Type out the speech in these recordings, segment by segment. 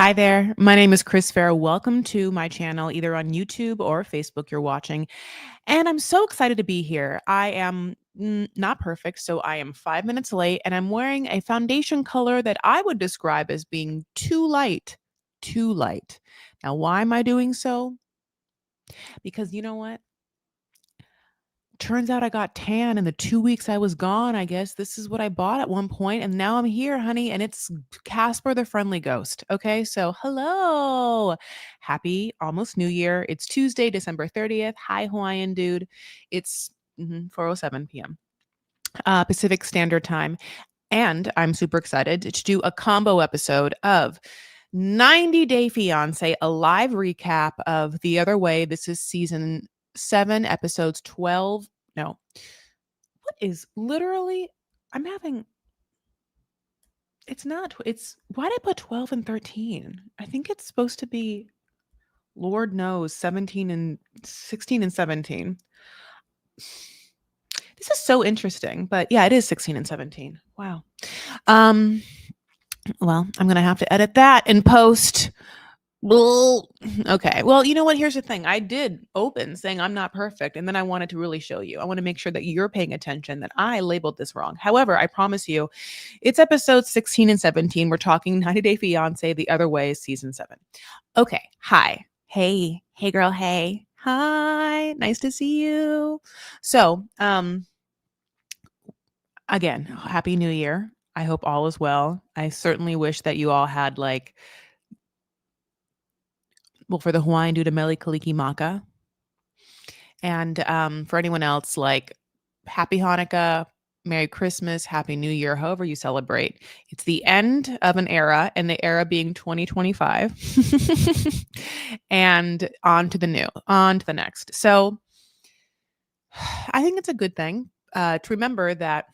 Hi there. My name is Chris Fair. Welcome to my channel, either on YouTube or Facebook you're watching. And I'm so excited to be here. I am not perfect, so I am 5 minutes late, and I'm wearing a foundation color that I would describe as being too light. Too light. Now, why am I doing so? Because you know what? Turns out I got tan in the 2 weeks I was gone. I guess this is what I bought at one point, and now I'm here, honey, and it's Casper the Friendly Ghost. Okay, so hello. Happy almost New Year. It's Tuesday, December 30th. Hi, Hawaiian dude. It's 4:07 p.m. Pacific Standard Time. And I'm super excited to do a combo episode of 90 Day Fiancé, a live recap of The Other Way. This is season 7, episodes 12. No, what is literally, I'm having, it's not, it's, why did I put 12 and 13? I think it's supposed to be, Lord knows, 17 and 16 and 17. This is so interesting, but yeah, it is 16 and 17. Wow. Well, I'm going to have to edit that in post. Okay. Well, you know what? Here's the thing. I did open saying I'm not perfect, and then I wanted to really show you. I want to make sure that you're paying attention, that I labeled this wrong. However, I promise you, it's episodes 16 and 17. We're talking 90 Day Fiancé, The Other Way, season 7. Okay. Hi. Hey. Hey, girl. Hey. Hi. Nice to see you. So, again, Happy New Year. I hope all is well. I certainly wish that you all had for the Hawaiian dude, a Mele Kaliki Maka. And for anyone else, Happy Hanukkah, Merry Christmas, Happy New Year, however you celebrate. It's the end of an era, and the era being 2025. And on to the next. So I think it's a good thing to remember that,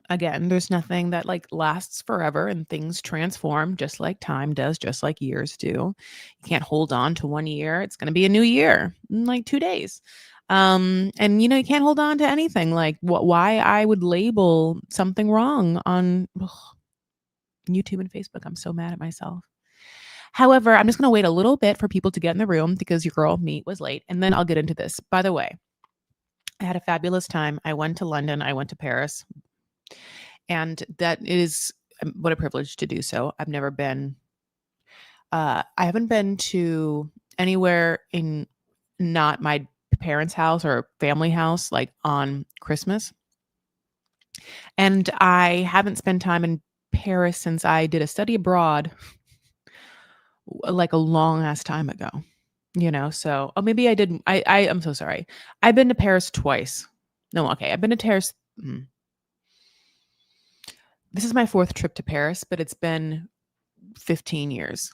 again, there's nothing that lasts forever, and things transform just like time does, just like years do. You can't hold on to 1 year. It's going to be a new year in 2 days. And you can't hold on to anything. Why I would label something wrong on YouTube and Facebook. I'm so mad at myself. However, I'm just going to wait a little bit for people to get in the room because your girl, me, was late, and then I'll get into this. By the way, I had a fabulous time. I went to London. I went to Paris. And that is what a privilege to do so. I've never been, I haven't been to anywhere in not my parents' house or family house, on Christmas. And I haven't spent time in Paris since I did a study abroad, a long ass time ago, so, maybe I didn't, I'm so sorry. I've been to Paris twice. No, okay. I've been to Paris. This is my 4th trip to Paris, but it's been 15 years.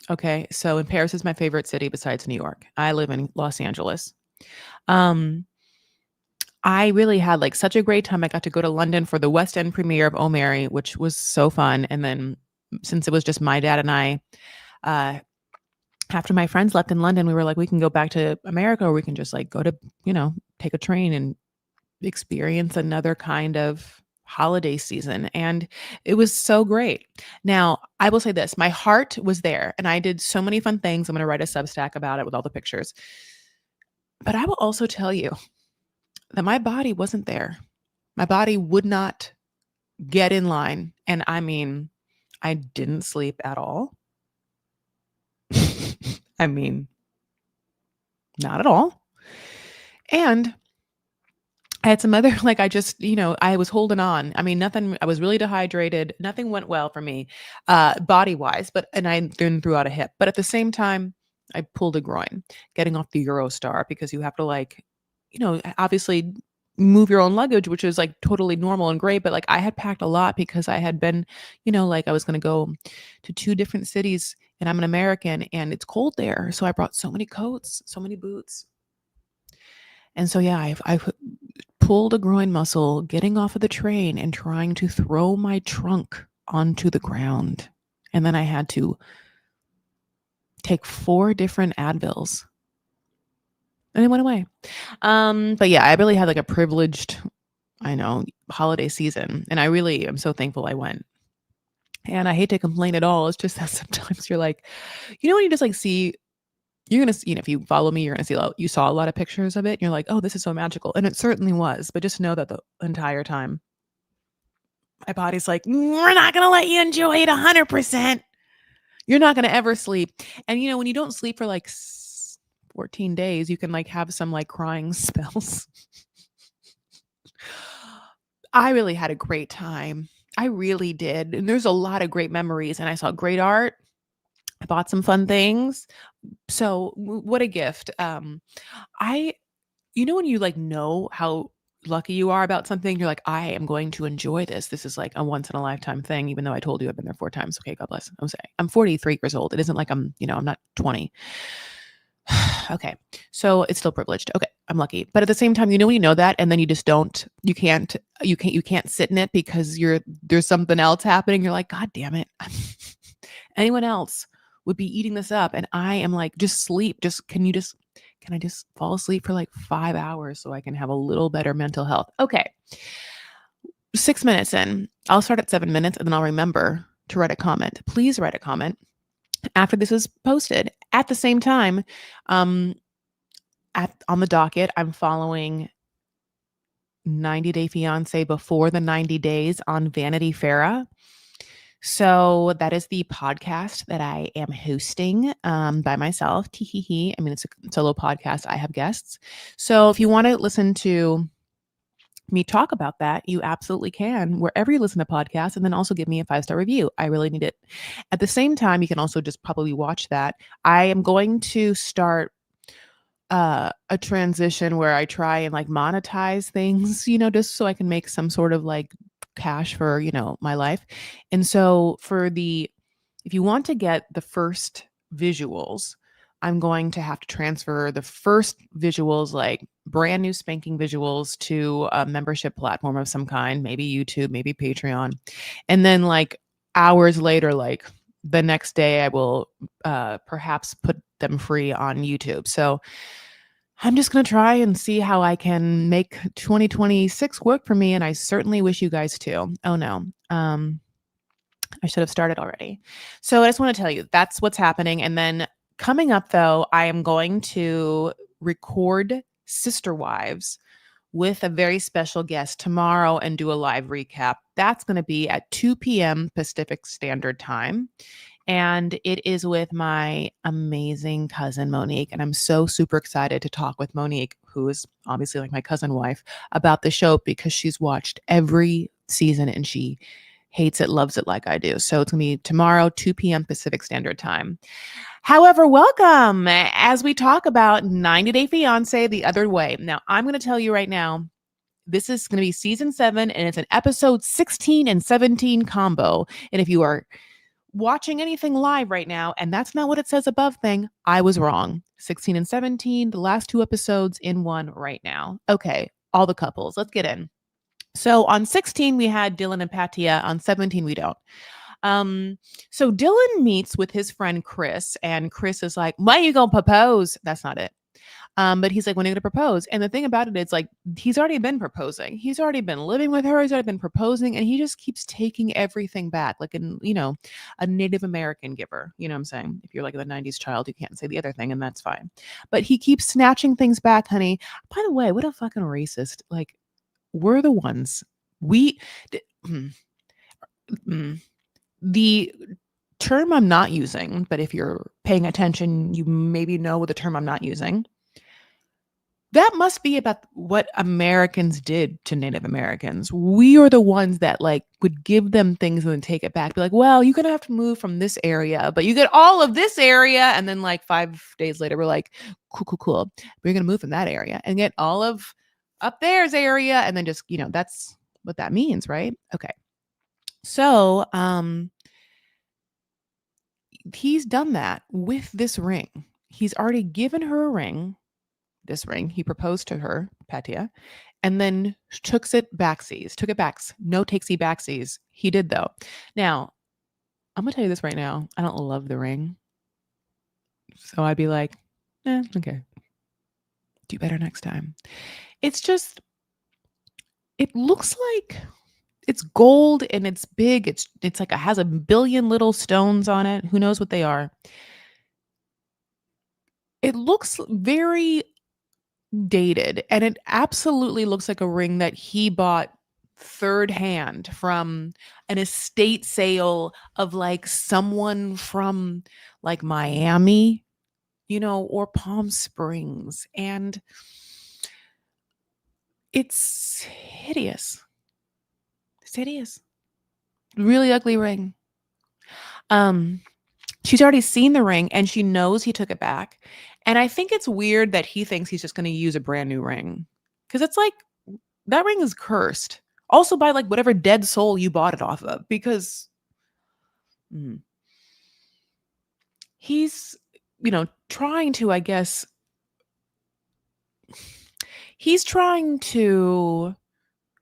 Okay. So, and Paris is my favorite city besides New York. I live in Los Angeles. I really had such a great time. I got to go to London for the West End premiere of Oh Mary, which was so fun. And then since it was just my dad and I, after my friends left in London, we were like, we can go back to America, or we can just go to, take a train and experience another kind of holiday season. And it was so great. Now, I will say this, my heart was there, and I did so many fun things. I'm going to write a Substack about it with all the pictures. But I will also tell you that my body wasn't there. My body would not get in line. And I mean, I didn't sleep at all. I mean, not at all. And I had some other, I just, I was holding on. I mean, nothing, I was really dehydrated. Nothing went well for me, body wise, and I then threw out a hip. But at the same time, I pulled a groin getting off the Eurostar, because you have to obviously move your own luggage, which is totally normal and great. But I had packed a lot because I had been, I was going to go to 2 different cities, and I'm an American and it's cold there. So I brought so many coats, so many boots. And so, yeah, I pulled a groin muscle getting off of the train and trying to throw my trunk onto the ground. And then I had to take 4 different Advils. And it went away. But yeah, I really had a privileged, holiday season. And I really am so thankful I went. And I hate to complain at all. It's just that sometimes you're like, when you just like see, you're going to see, if you follow me, you're going to see, you saw a lot of pictures of it. And you're like, oh, this is so magical. And it certainly was. But just know that the entire time, my body's like, we're not going to let you enjoy it 100%. You're not going to ever sleep. And, when you don't sleep for like 14 days, you can like have some like crying spells. I really had a great time. I really did. And there's a lot of great memories. And I saw great art. I bought some fun things. So what a gift. I, when you like know how lucky you are about something, you're like, I am going to enjoy this. This is like a once in a lifetime thing, even though I told you I've been there 4 times. Okay, God bless. I'm saying I'm 43 years old. It isn't like I'm not 20. Okay. So it's still privileged. Okay. I'm lucky. But at the same time, when you know that, and then you just you can't sit in it because there's something else happening. You're like, God damn it. Anyone else would be eating this up. And I am like, just sleep. Can I just fall asleep for like 5 hours so I can have a little better mental health? Okay. 6 minutes in, I'll start at 7 minutes and then I'll remember to write a comment. Please write a comment after this is posted. At the same time, on the docket, I'm following 90 Day Fiancé before the 90 days on Vanity Fair. So that is the podcast that I am hosting by myself. Tee. I mean, it's a solo podcast. I have guests. So if you want to listen to me talk about that, you absolutely can wherever you listen to podcasts, and then also give me a 5-star review. I really need it. At the same time, you can also just probably watch that. I am going to start a transition where I try and like monetize things, just so I can make some sort of like cash for, my life. And so if you want to get the first visuals, I'm going to have to transfer the first visuals, like brand new spanking visuals, to a membership platform of some kind, maybe YouTube, maybe Patreon. And then like hours later, like the next day, I will perhaps put them free on YouTube. So I'm just going to try and see how I can make 2026 work for me. And I certainly wish you guys too. Oh no. I should have started already. So I just want to tell you that's what's happening. And then coming up though, I am going to record Sister Wives with a very special guest tomorrow and do a live recap. That's going to be at 2 p.m. Pacific Standard Time. And it is with my amazing cousin, Monique. And I'm so super excited to talk with Monique, who is obviously like my cousin wife, about the show because she's watched every season and she hates it, loves it like I do. So it's going to be tomorrow, 2 p.m. Pacific Standard Time. However, welcome as we talk about 90 Day Fiancé the other way. Now, I'm going to tell you right now, this is going to be season 7 and it's an episode 16 and 17 combo. And if you are watching anything live right now, and that's not what it says above thing, I was wrong. 16 and 17, the last 2 episodes in one right now. Okay, all the couples. Let's get in. So on 16, we had Dylan and Patia. On 17, we don't. So Dylan meets with his friend Chris, and Chris is like, when are you going to propose? That's not it. But he's like, when are you going to propose? And the thing about it is like, he's already been proposing. He's already been living with her. He's already been proposing. And he just keeps taking everything back. Like, a Native American giver, you know what I'm saying? If you're like a 90s child, you can't say the other thing and that's fine. But he keeps snatching things back, honey. By the way, what a fucking racist. Like, we're the ones. The term I'm not using, but if you're paying attention, you maybe know the term I'm not using. That must be about what Americans did to Native Americans. We are the ones that like would give them things and then take it back. Be like, well, you're going to have to move from this area, but you get all of this area. And then like 5 days later, we're like, cool. We're going to move from that area and get all of up there's area. And then just, that's what that means, right? Okay. So, he's done that with this ring. He's already given her a ring. This ring. He proposed to her, Patia, and then took it backsies. No takesy backsies. He did though. Now, I'm gonna tell you this right now. I don't love the ring. So I'd be like, okay. Do better next time. It's just, it looks like It's gold and it's big. It's like it has a billion little stones on it. Who knows what they are? It looks very dated, and it absolutely looks like a ring that he bought third hand from an estate sale of like someone from like Miami, or Palm Springs. And it's hideous. It's hideous. Really ugly ring. Um, she's already seen the ring and she knows he took it back. And I think it's weird that he thinks he's just going to use a brand new ring. Because it's like that ring is cursed. Also by like whatever dead soul you bought it off of. Because mm, he's, trying to, I guess, he's trying to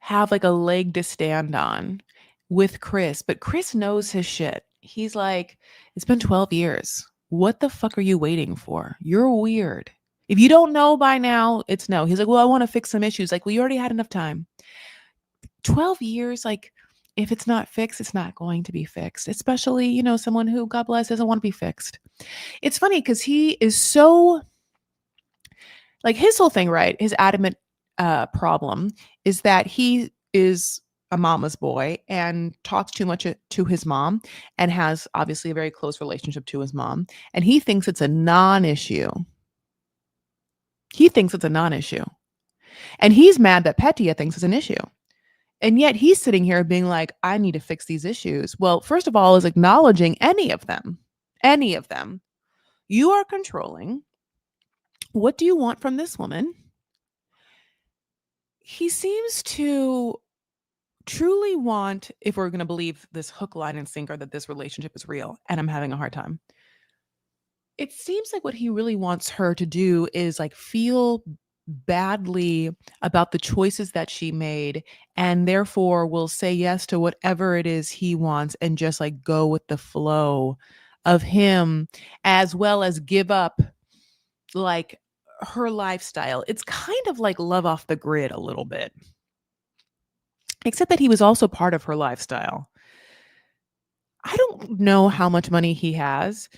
have like a leg to stand on with Chris, but Chris knows his shit. He's like, it's been 12 years. What the fuck are you waiting for? You're weird. If you don't know by now, it's no. He's like, well, I want to fix some issues. Like, well, you already had enough time. 12 years, like, if it's not fixed, it's not going to be fixed. Especially, someone who, God bless, doesn't want to be fixed. It's funny because he is so, like, his whole thing, right? His adamant problem is that he is a mama's boy and talks too much to his mom and has obviously a very close relationship to his mom. And he thinks it's a non-issue. He thinks it's a non-issue. And he's mad that Petia thinks it's an issue. And yet he's sitting here being like, I need to fix these issues. Well, first of all, is acknowledging any of them. Any of them. You are controlling. What do you want from this woman? He seems to truly want, if we're going to believe this hook, line, and sinker, that this relationship is real, and I'm having a hard time. It seems like what he really wants her to do is like feel badly about the choices that she made, and therefore will say yes to whatever it is he wants and just like go with the flow of him, as well as give up like her lifestyle. It's kind of like Love Off the Grid a little bit. Except that he was also part of her lifestyle. I don't know how much money he has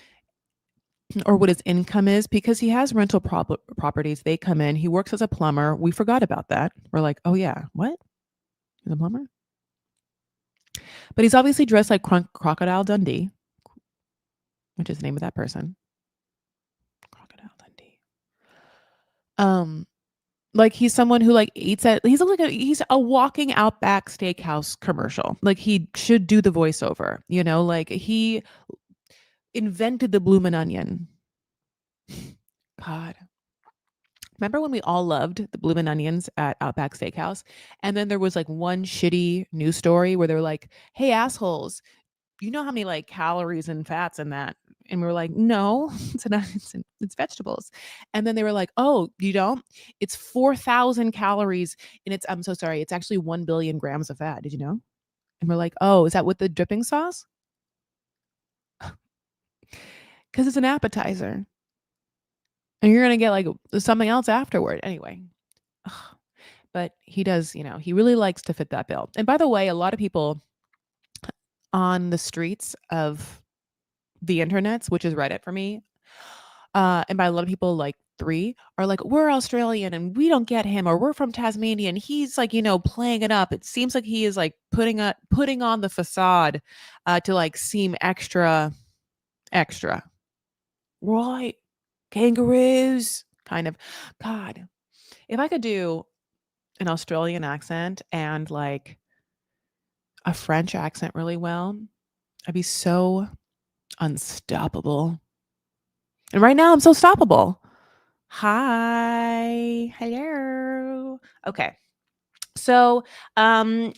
or what his income is because he has rental properties. They come in. He works as a plumber. We forgot about that. We're like, oh, yeah. What? He's a plumber? But he's obviously dressed like Crocodile Dundee, which is the name of that person. Crocodile Dundee. Like he's someone who like eats at, he's a walking Outback Steakhouse commercial. Like he should do the voiceover, like he invented the bloomin' onion. God. Remember when we all loved the bloomin' onions at Outback Steakhouse? And then there was like one shitty news story where they were like, hey, assholes, you know how many like calories and fats in that? And we were like, no, it's vegetables. And then they were like, oh, you don't? It's 4,000 calories. And I'm so sorry. It's actually 1 billion grams of fat. Did you know? And we're like, oh, is that with the dripping sauce? Because it's an appetizer. And you're going to get like something else afterward. Anyway. But he does, he really likes to fit that bill. And by the way, a lot of people on the streets of the internets, which is Reddit for me, and by a lot of people, like 3 are like, we're Australian and we don't get him, or we're from Tasmania and he's like, playing it up. It seems like he is like putting on the facade to like seem extra. Right. Kangaroos. Kind of. God. If I could do an Australian accent and like a French accent really well, I'd be so unstoppable. And right now I'm so stoppable. Hi. Hello. Okay. So,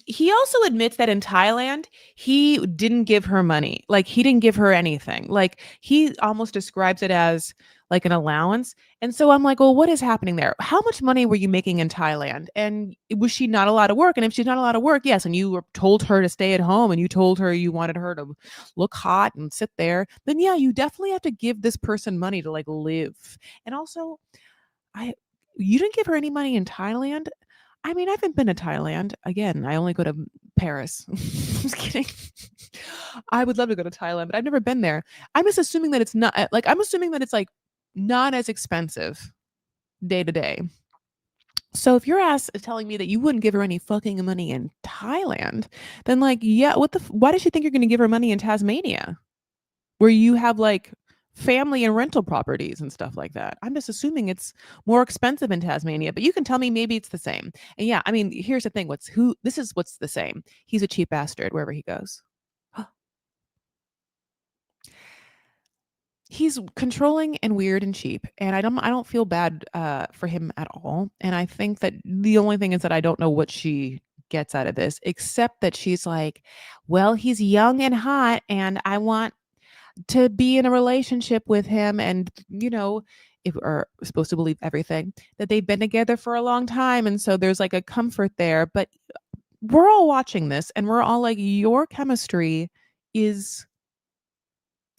he also admits that in Thailand, he didn't give her money. Like he didn't give her anything. Like he almost describes it as like an allowance. And so I'm like, well, what is happening there? How much money were you making in Thailand? And was she not allowed to work? And if she's not allowed to work, yes, and you told her to stay at home and you told her you wanted her to look hot and sit there, then yeah, you definitely have to give this person money to like live. And also, you didn't give her any money in Thailand. I mean, I haven't been to Thailand. Again, I only go to Paris. Just kidding. I would love to go to Thailand, but I've never been there. I'm just assuming that it's not like I'm assuming that it's like not as expensive day to day. So if your ass is telling me that you wouldn't give her any fucking money in Thailand, then like, yeah, why does she think you're going to give her money in Tasmania, where you have like family and rental properties and stuff like that? I'm just assuming it's more expensive in Tasmania, but you can tell me maybe it's the same. And yeah, I mean, here's the thing: this is what's the same. He's a cheap bastard wherever he goes. He's controlling and weird and cheap, and I don't feel bad, for him at all, and I think that the only thing is that I don't know what she gets out of this, except that she's like, "Well, he's young and hot, and I want to be in a relationship with him," and, if we're supposed to believe everything, that they've been together for a long time, and so there's, like, a comfort there, but we're all watching this, and we're all like, "Your chemistry is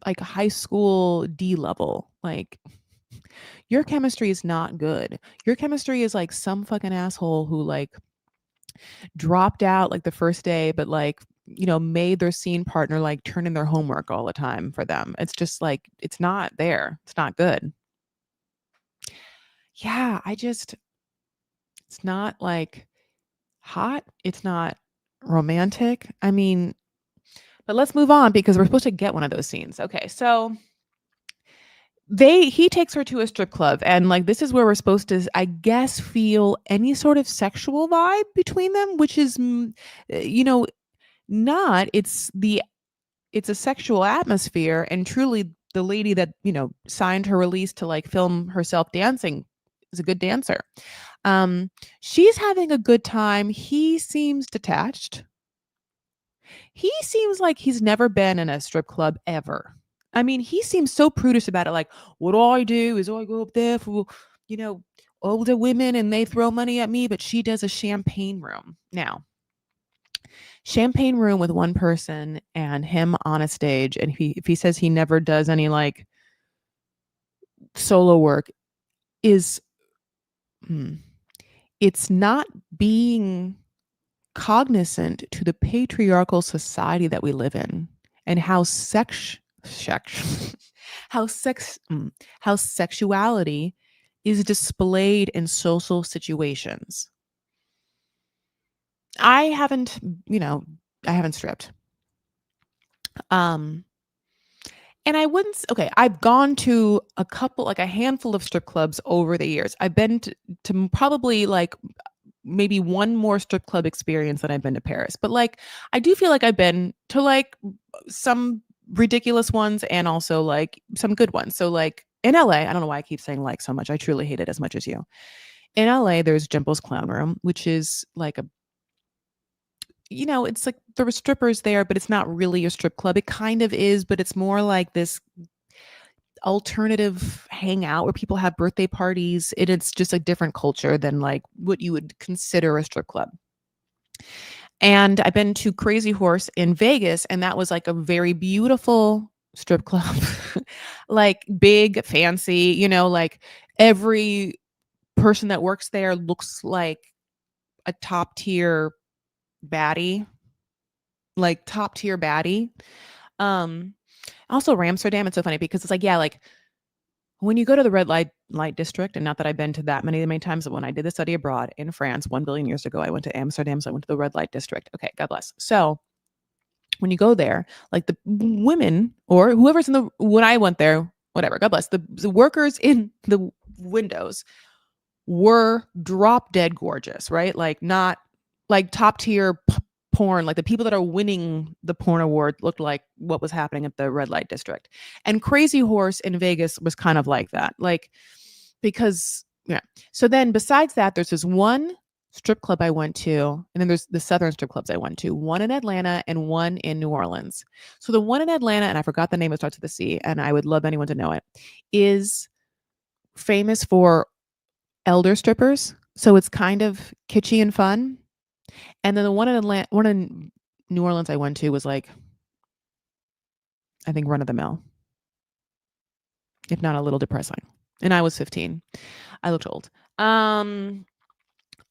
like high school D level. Like, your chemistry is not good. Your chemistry is like some fucking asshole who like dropped out like the first day, but like, made their scene partner like turn in their homework all the time for them. It's just like, it's not there. It's not good. Yeah, it's not like hot. It's not romantic. I mean, but let's move on because we're supposed to get one of those scenes. Okay, so he takes her to a strip club, and like this is where we're supposed to, I guess, feel any sort of sexual vibe between them, which is not. It's a sexual atmosphere, and truly the lady that signed her release to like film herself dancing is a good dancer. She's having a good time. He seems detached. He seems like he's never been in a strip club ever. I mean, he seems so prudish about it. Like, what I do is I go up there for, you know, older women and they throw money at me, but she does a champagne room. Now, champagne room with one person and him on a stage. And if he says he never does any like solo work, is, hmm, it's not being cognizant to the patriarchal society that we live in and how sex how sex how sexuality is displayed in social situations. I haven't, I haven't stripped. Um and I wouldn't okay, I've gone to a couple like a handful of strip clubs over the years. I've been to probably like maybe one more strip club experience than I've been to Paris. But like I do feel like I've been to like some ridiculous ones and also like some good ones. So like in LA, I don't know why I keep saying like so much. I truly hate it as much as you. In LA, there's Jimbo's Clown Room, which is like it's like there were strippers there, but it's not really a strip club. It kind of is, but it's more like this alternative hangout where people have birthday parties. It's just a different culture than like what you would consider a strip club. And I've been to Crazy Horse in Vegas, and that was like a very beautiful strip club. Like big, fancy, like every person that works there looks like a top tier baddie, like top tier baddie. Um Also Ramsterdam, it's so funny because it's like, yeah, like when you go to the red light district, and not that I've been to that many times, but when I did the study abroad in France 1 billion years ago, I went to Amsterdam, so I went to the red light district. Okay, God bless. So when you go there, like the women or whoever's in the when I went there, whatever, God bless, the workers in the windows were drop dead gorgeous, right? Like not like top tier porn, like the people that are winning the porn award looked like what was happening at the red light district. And Crazy Horse in Vegas was kind of like that. Like because yeah. So then besides that, there's this one strip club I went to, and then there's the southern strip clubs I went to, one in Atlanta and one in New Orleans. So the one in Atlanta, and I forgot the name, it starts with the C, and I would love anyone to know it, is famous for elder strippers. So it's kind of kitschy and fun. And then the one in New Orleans I went to was like, I think run of the mill, if not a little depressing. And I was 15. I looked old. Um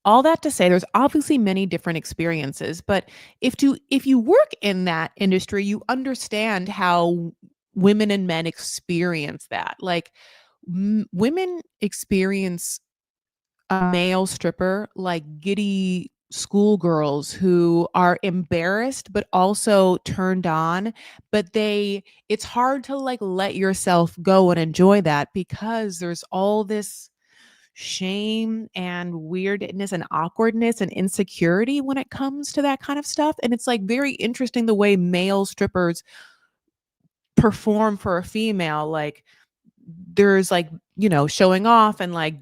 all that to say there's obviously many different experiences, but if you work in that industry, you understand how women and men experience that. Like women experience a male stripper like giddy schoolgirls who are embarrassed but also turned on, but it's hard to like let yourself go and enjoy that because there's all this shame and weirdness and awkwardness and insecurity when it comes to that kind of stuff. And it's like very interesting the way male strippers perform for a female. Like there's like, showing off and like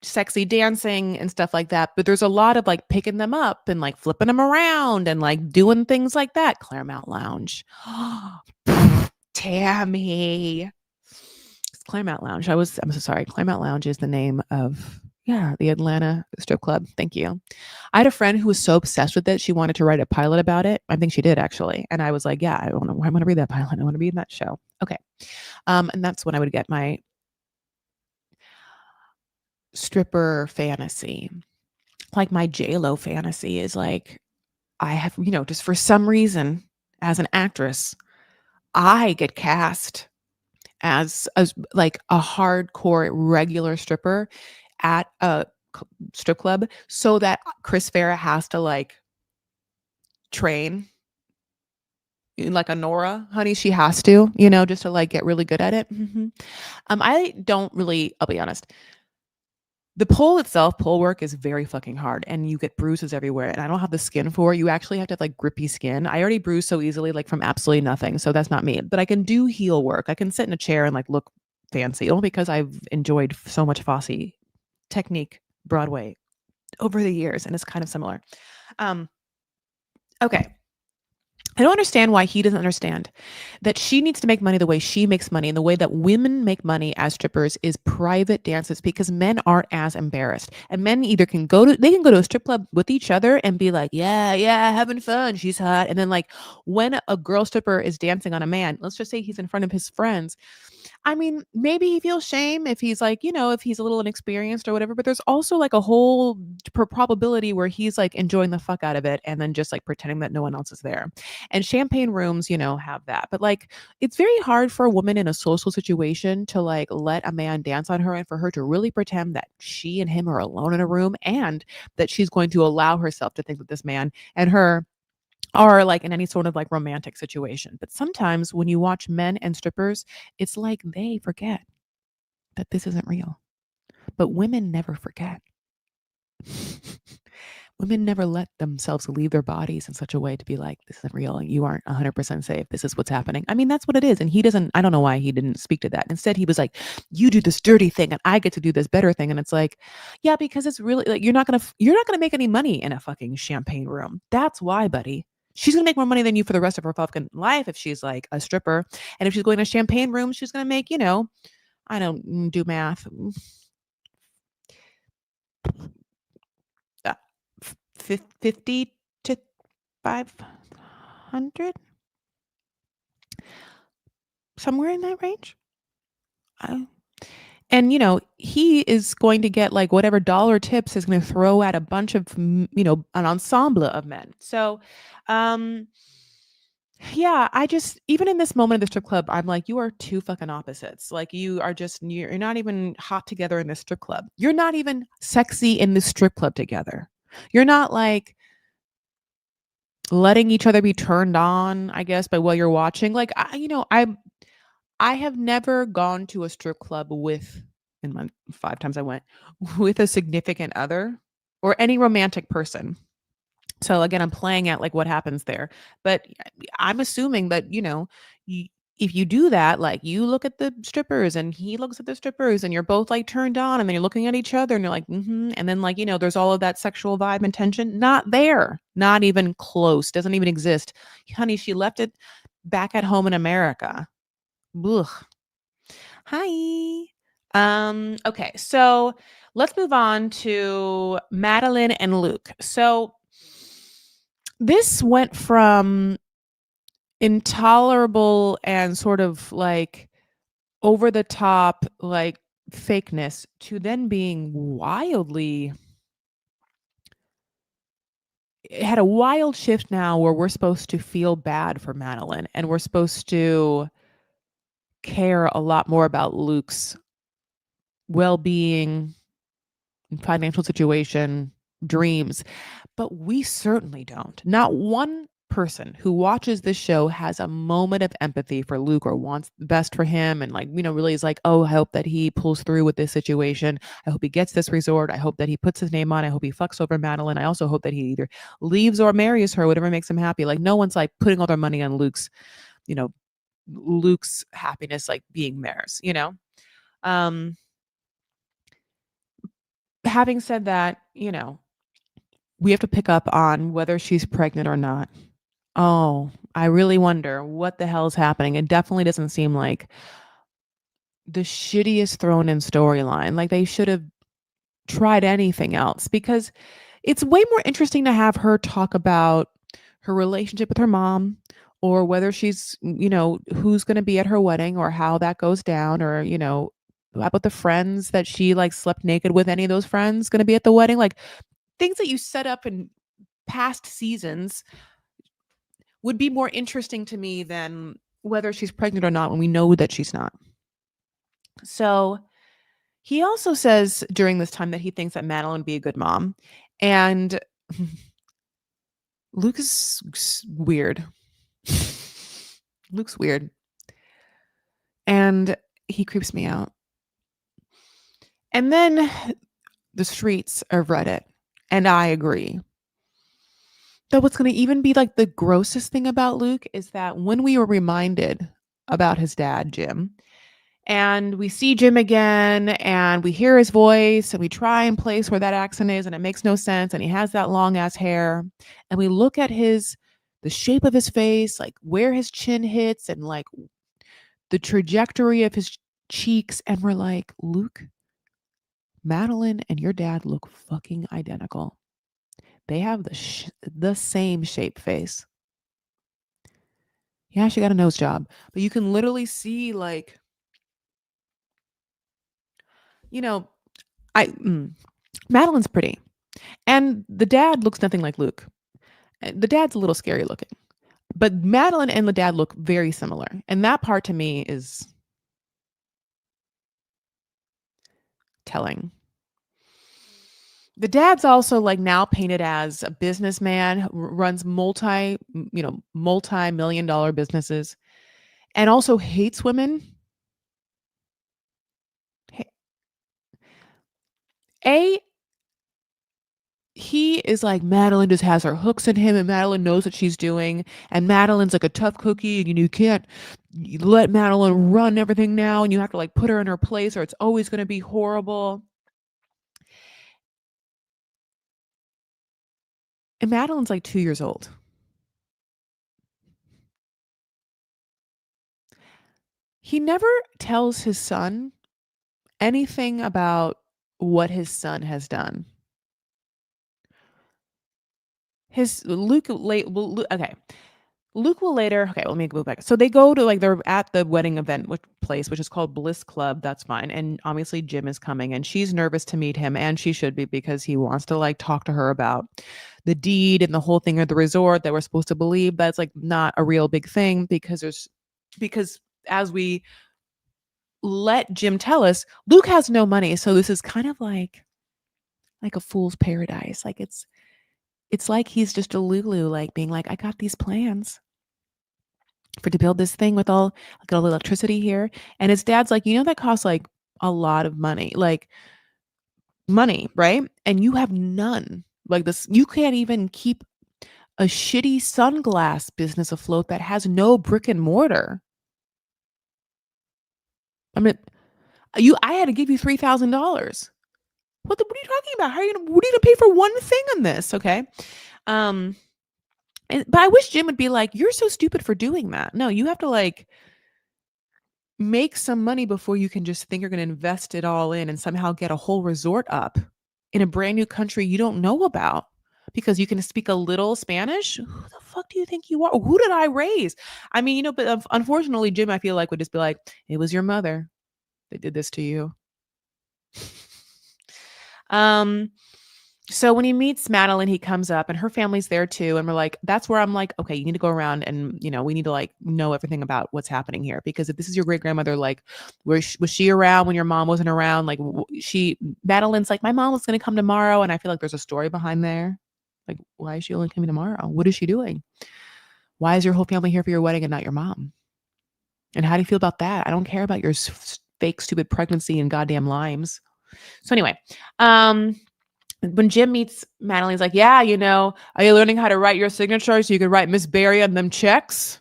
sexy dancing and stuff like that. But there's a lot of like picking them up and like flipping them around and like doing things like that. Claremont Lounge. Tammy. It's Claremont Lounge. I'm so sorry. Claremont Lounge is the name of, yeah, the Atlanta strip club. Thank you. I had a friend who was so obsessed with it. She wanted to write a pilot about it. I think she did actually. And I was like, yeah, I want to read that pilot. I want to be in that show. Okay. And that's when I would get my stripper fantasy. Like my J-Lo fantasy is like, I have, just for some reason as an actress, I get cast as like a hardcore regular stripper at a strip club so that Chris Farrah has to like train like a Nora, honey. She has to, just to like get really good at it. I don't really, I'll be honest. The pole work is very fucking hard and you get bruises everywhere. And I don't have the skin for it. You actually have to have like grippy skin. I already bruise so easily, like from absolutely nothing. So that's not me. But I can do heel work. I can sit in a chair and like look fancy, only because I've enjoyed so much Fosse technique Broadway over the years. And it's kind of similar. Okay. I don't understand why he doesn't understand that she needs to make money the way she makes money. And the way that women make money as strippers is private dances because men aren't as embarrassed. And men either they can go to a strip club with each other and be like, yeah, having fun. She's hot. And then like when a girl stripper is dancing on a man, let's just say he's in front of his friends. I mean, maybe he feels shame if he's like, if he's a little inexperienced or whatever, but there's also like a whole probability where he's like enjoying the fuck out of it and then just like pretending that no one else is there. And champagne rooms, have that. But like, it's very hard for a woman in a social situation to like let a man dance on her and for her to really pretend that she and him are alone in a room and that she's going to allow herself to think that this man and her are like in any sort of like romantic situation. But sometimes when you watch men and strippers, it's like they forget that this isn't real. But women never forget. Women never let themselves leave their bodies in such a way to be like, this isn't real and you aren't 100% safe. This is what's happening. I mean, that's what it is. And I don't know why he didn't speak to that. Instead, he was like, you do this dirty thing and I get to do this better thing. And it's like, yeah, because it's really like, you're not going to make any money in a fucking champagne room. That's why, buddy. She's going to make more money than you for the rest of her fucking life if she's like a stripper. And if she's going to champagne room, she's going to make, I don't do math. 50 to 500, somewhere in that range. And he is going to get like whatever dollar tips is going to throw at a bunch of an ensemble of men. So yeah, I just, even in this moment of the strip club, I'm like, you are two fucking opposites. Like you're not even hot together in the strip club. You're not even sexy in the strip club together. You're not like letting each other be turned on, I guess, by what you're watching. Like I have never gone to a strip club in my 5 times I went, with a significant other or any romantic person. So again, I'm playing out like what happens there. But I'm assuming that, if you do that, like you look at the strippers and he looks at the strippers and you're both like turned on and then you're looking at each other and you're like, and then like, there's all of that sexual vibe and tension. Not there. Not even close. Doesn't even exist. Honey, she left it back at home in America. Ugh. Hi. Okay, so let's move on to Madeline and Luke. So this went from intolerable and sort of like over the top, like fakeness to then being wildly it had a wild shift now where we're supposed to feel bad for Madeline and we're supposed to care a lot more about Luke's well-being, financial situation, dreams, but we certainly don't. Not one person who watches this show has a moment of empathy for Luke or wants the best for him and like, really is like, "Oh, I hope that he pulls through with this situation. I hope he gets this resort. I hope that he puts his name on. I hope he fucks over Madeline. I also hope that he either leaves or marries her, whatever makes him happy." Like no one's like putting all their money on you know, Luke's happiness like being theirs. Um Having said that, we have to pick up on whether she's pregnant or not. Oh, I really wonder what the hell is happening. It definitely doesn't seem like the shittiest thrown in storyline. Like they should have tried anything else because it's way more interesting to have her talk about her relationship with her mom or whether she's, who's going to be at her wedding or how that goes down or, about the friends that she like slept naked with any of those friends going to be at the wedding. Like things that you set up in past seasons would be more interesting to me than whether she's pregnant or not when we know that she's not. So he also says during this time that he thinks that Madeline would be a good mom. And Luke is weird. Luke's weird. And he creeps me out. And then the streets of Reddit. And I agree. Though what's going to even be like the grossest thing about Luke is that when we were reminded about his dad, Jim, and we see Jim again and we hear his voice and we try and place where that accent is and it makes no sense and he has that long ass hair and we look at the shape of his face, like where his chin hits and like the trajectory of his cheeks, and we're like, Luke, Madeline and your dad look fucking identical. They have the same shape face. Yeah, she got a nose job, but you can literally see like, you know, Madeline's pretty, and the dad looks nothing like Luke. The dad's a little scary looking, but Madeline and the dad look very similar, and that part to me is telling. The dad's also like now painted as a businessman, runs multi-million dollar businesses, and also hates women. A He is like, Madeline just has her hooks in him and Madeline knows what she's doing. And Madeline's like a tough cookie and you can't let Madeline run everything now and you have to like put her in her place or it's always going to be horrible. And Madeline's like 2 years old. He never tells his son anything about what his son has done. Okay. Luke will later. Okay, let me go back. So they go to like they're at the wedding event which is called Bliss Club. That's fine. And obviously Jim is coming and she's nervous to meet him and she should be because he wants to like talk to her about the deed and the whole thing at the resort that we're supposed to believe that's like not a real big thing because as we let Jim tell us, Luke has no money. So this is kind of like a fool's paradise. Like it's like he's just a Lulu, like being like, I got these plans to build this thing with all the electricity here. And his dad's like, that costs like a lot of money, right? And you have none. Like this, you can't even keep a shitty sunglass business afloat that has no brick and mortar. I mean, I had to give you $3,000. What are you talking about? What are you gonna pay for one thing on this? Okay. But I wish Jim would be like, you're so stupid for doing that. No, you have to like make some money before you can just think you're going to invest it all in and somehow get a whole resort up in a brand new country you don't know about because you can speak a little Spanish. Who the fuck do you think you are? Who did I raise? I mean, but unfortunately, Jim, I feel like would just be like, it was your mother that did this to you. um, So when he meets Madeline, he comes up and her family's there too. And we're like, that's where I'm like, okay, you need to go around and, we need to like know everything about what's happening here. Because if this is your great grandmother, like, was she around when your mom wasn't around? Like, Madeline's like, my mom was going to come tomorrow. And I feel like there's a story behind there. Like, why is she only coming tomorrow? What is she doing? Why is your whole family here for your wedding and not your mom? And how do you feel about that? I don't care about your fake, stupid pregnancy and goddamn limes. So anyway, when Jim meets Madeline, he's like, yeah, are you learning how to write your signature so you can write Miss Barry on them checks?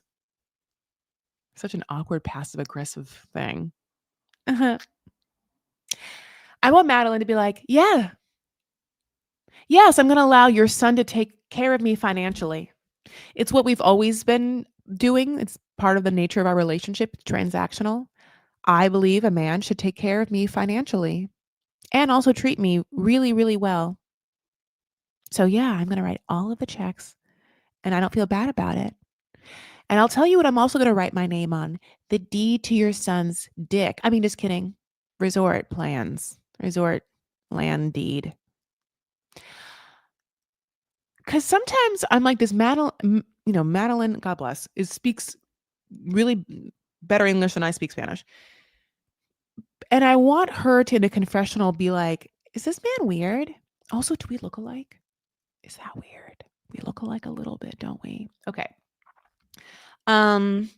Such an awkward passive aggressive thing. I want Madeline to be like, yeah, yes, I'm going to allow your son to take care of me financially. It's what we've always been doing. It's part of the nature of our relationship. It's transactional. I believe a man should take care of me financially and also treat me really, really well. So yeah, I'm going to write all of the checks and I don't feel bad about it. And I'll tell you what I'm also going to write my name on: the deed to your son's dick. I mean, just kidding. Resort plans, resort land deed. Because sometimes I'm like, this Madeline, God bless, speaks really better English than I speak Spanish. And I want her to, in a confessional, be like, is this man weird? Also, do we look alike? Is that weird? We look alike a little bit, don't we? Okay. One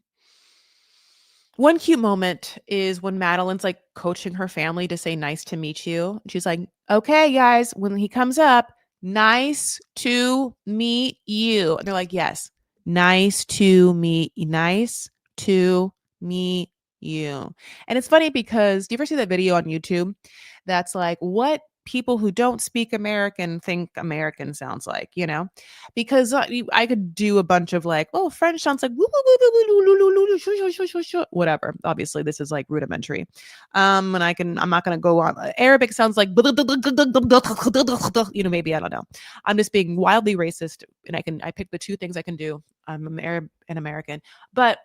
cute moment is when Madeline's like coaching her family to say nice to meet you. She's like, okay, guys, when he comes up, nice to meet you. And they're like, yes, nice to meet you. Nice to meet you. And it's funny because do you ever see that video on YouTube that's like what people who don't speak American think American sounds like, because I could do a bunch of like, oh, French sounds like whatever. Obviously, this is like rudimentary. And I'm not going to go on. Arabic sounds like, maybe, I don't know. I'm just being wildly racist and I pick the two things I can do. I'm Arab and American. But,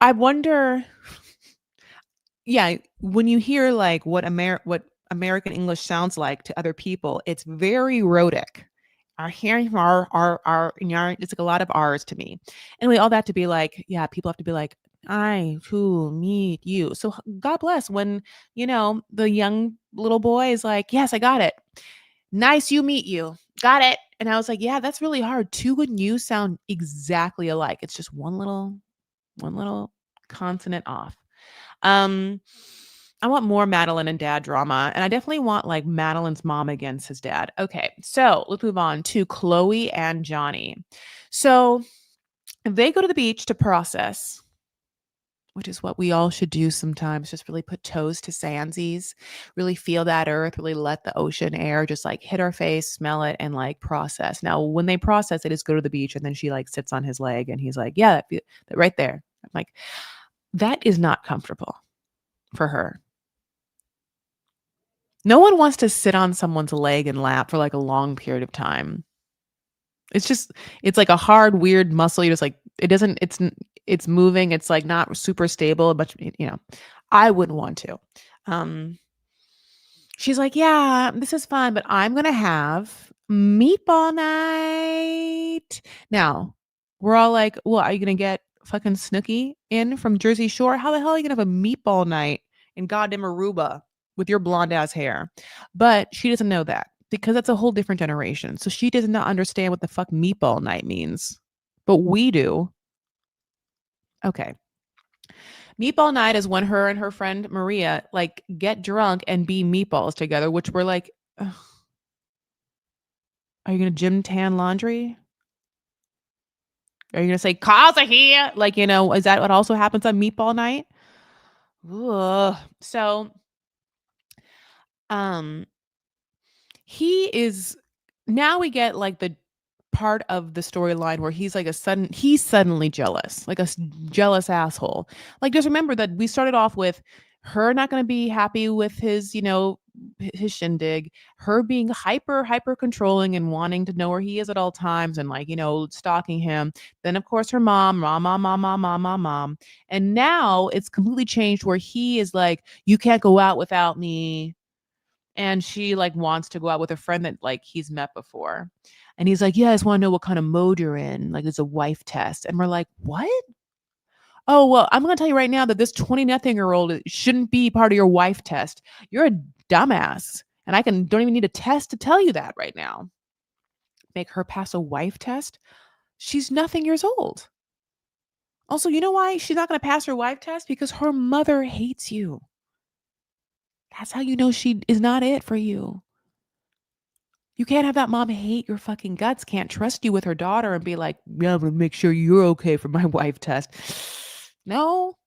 I wonder, yeah, when you hear like what American English sounds like to other people, it's very rhotic. It's like a lot of R's to me. Anyway, all that to be like, yeah, people have to be like, I to meet you. So God bless when, the young little boy is like, yes, I got it. Nice you meet you. Got it. And I was like, yeah, that's really hard. To and you sound exactly alike. It's just one little consonant off. I want more Madeline and dad drama. And I definitely want like Madeline's mom against his dad. Okay. So let's move on to Chloe and Johnny. So they go to the beach to process, which is what we all should do sometimes. Just really put toes to sandsies, really feel that earth, really let the ocean air just like hit our face, smell it, and like process. Now, when they process, they just go to the beach and then she like sits on his leg and he's like, yeah, that right there. I'm like, that is not comfortable for her. No one wants to sit on someone's leg and lap for like a long period of time. It's like a hard, weird muscle. You just like, it's moving. It's like not super stable, but I wouldn't want to. She's like, yeah, this is fun, but I'm going to have meatball night. Now we're all like, well, are you going to get fucking Snooki in from Jersey Shore? How the hell are you going to have a meatball night in goddamn Aruba with your blonde ass hair? But she doesn't know that because that's a whole different generation. So she does not understand what the fuck meatball night means, but we do. Okay. Meatball night is when her and her friend Maria like get drunk and be meatballs together, which we're like, ugh. Are you going to gym tan laundry? Are you going to say, cars are here? Like, is that what also happens on meatball night? Ugh. So, he is, now we get like the part of the storyline where he's like he's suddenly jealous, like a jealous asshole. Like, just remember that we started off with her not going to be happy with his, his shindig, her being hyper controlling and wanting to know where he is at all times and like, stalking him. Then of course her mom. And now it's completely changed where he is like, you can't go out without me. and she like wants to go out with a friend that like he's met before. And he's like, "Yeah, I just want to know what kind of mode you're in. Like it's a wife test." And we're like, "What?" "Oh, well, I'm going to tell you right now that this 20 nothing year old shouldn't be part of your wife test. You're a dumbass. And I can don't even need a test to tell you that right now." Make her pass a wife test? She's nothing years old. Also, you know why she's not going to pass her wife test? Because her mother hates you. That's how you know she is not it for you. You can't have that mom hate your fucking guts, can't trust you with her daughter and be like, "Yeah, I'm gonna make sure you're okay for my wife test." No.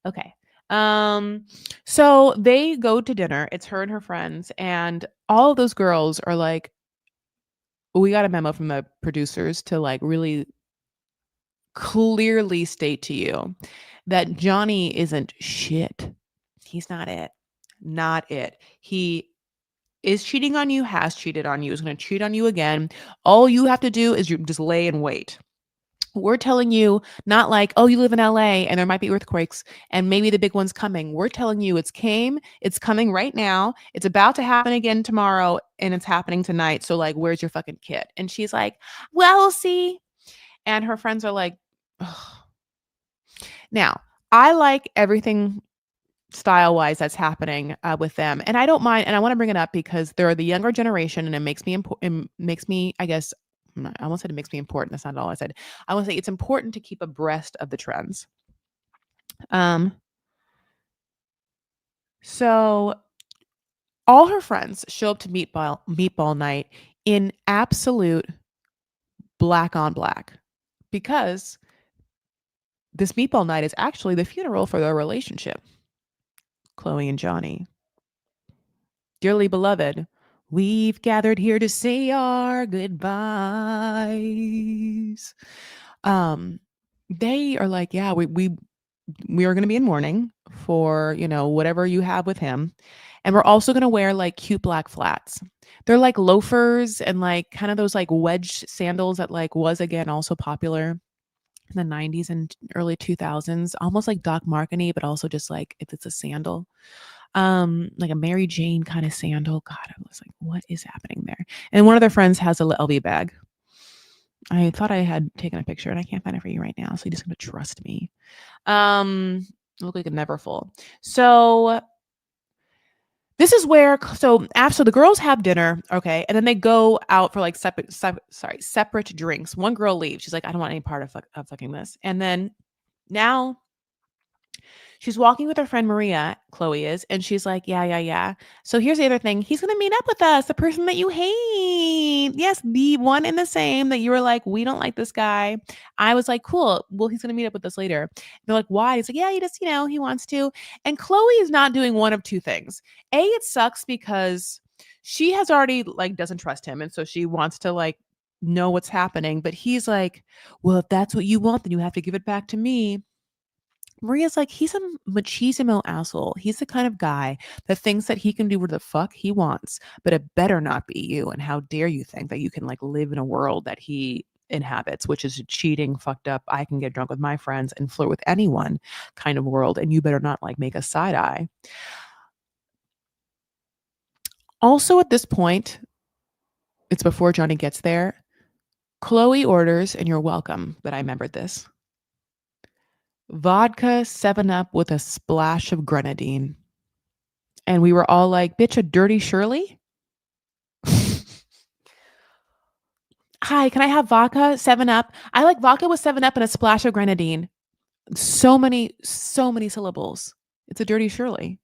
Okay. Um, so they go to dinner. It's her and her friends, and all of those girls are like, we got a memo from the producers to like really clearly state to you that Johnny isn't shit. He's not it. Not it. He is cheating on you, has cheated on you, is going to cheat on you again. All you have to do is you just lay and wait. We're telling you not like, "Oh, you live in LA and there might be earthquakes and maybe the big one's coming." We're telling you it's coming right now. It's about to happen again tomorrow and it's happening tonight. So like, where's your fucking kid? And she's like, "Well, we'll see." And her friends are like, ugh. Now, I like everything style wise that's happening with them, and I don't mind. And I want to bring it up because they're the younger generation, and it makes me important. It makes me, I guess, I won't say it makes me important. That's not all I said. I want to say it's important to keep abreast of the trends. Um, so all her friends show up to meatball night in absolute black on black because this meatball night is actually the funeral for their relationship, Chloe and Johnny. Dearly beloved, we've gathered here to say our goodbyes. Um, they are like, "Yeah, we are going to be in mourning for, whatever you have with him. And we're also going to wear like cute black flats." They're like loafers and like kind of those like wedge sandals that like was again also popular in the 90s and early 2000s, almost like Doc Martens, but also just like if it's a sandal. Like a Mary Jane kind of sandal. God, I was like, what is happening there? And one of their friends has a LV bag. I thought I had taken a picture and I can't find it for you right now. So you're just gonna trust me. Look like a never full. So this is where after the girls have dinner, okay, and then they go out for like separate drinks. One girl leaves. She's like, "I don't want any part of fucking this." And then now she's walking with her friend Maria, Chloe is, and she's like, "Yeah, yeah, yeah. So here's the other thing. He's going to meet up with us, the person that you hate." Yes, the one and the same that you were like, "We don't like this guy." I was like, "Cool. Well, he's going to meet up with us later." They're like, "Why?" He's like, "Yeah, he just, he wants to." And Chloe is not doing one of two things. A, it sucks because she has already like doesn't trust him. And so she wants to like know what's happening. But he's like, "Well, if that's what you want, then you have to give it back to me." Maria's like, he's a machismo asshole. He's the kind of guy that thinks that he can do what the fuck he wants, but it better not be you. And how dare you think that you can like live in a world that he inhabits, which is a cheating, fucked up, I can get drunk with my friends and flirt with anyone kind of world. And you better not like make a side eye. Also, at this point, it's before Johnny gets there. Chloe orders, and you're welcome that I remembered this, vodka 7 Up with a splash of grenadine. And we were all like, "Bitch, a dirty Shirley?" "Hi, can I have vodka 7 Up?" I like vodka with 7 Up and a splash of grenadine. So many syllables. It's a dirty Shirley.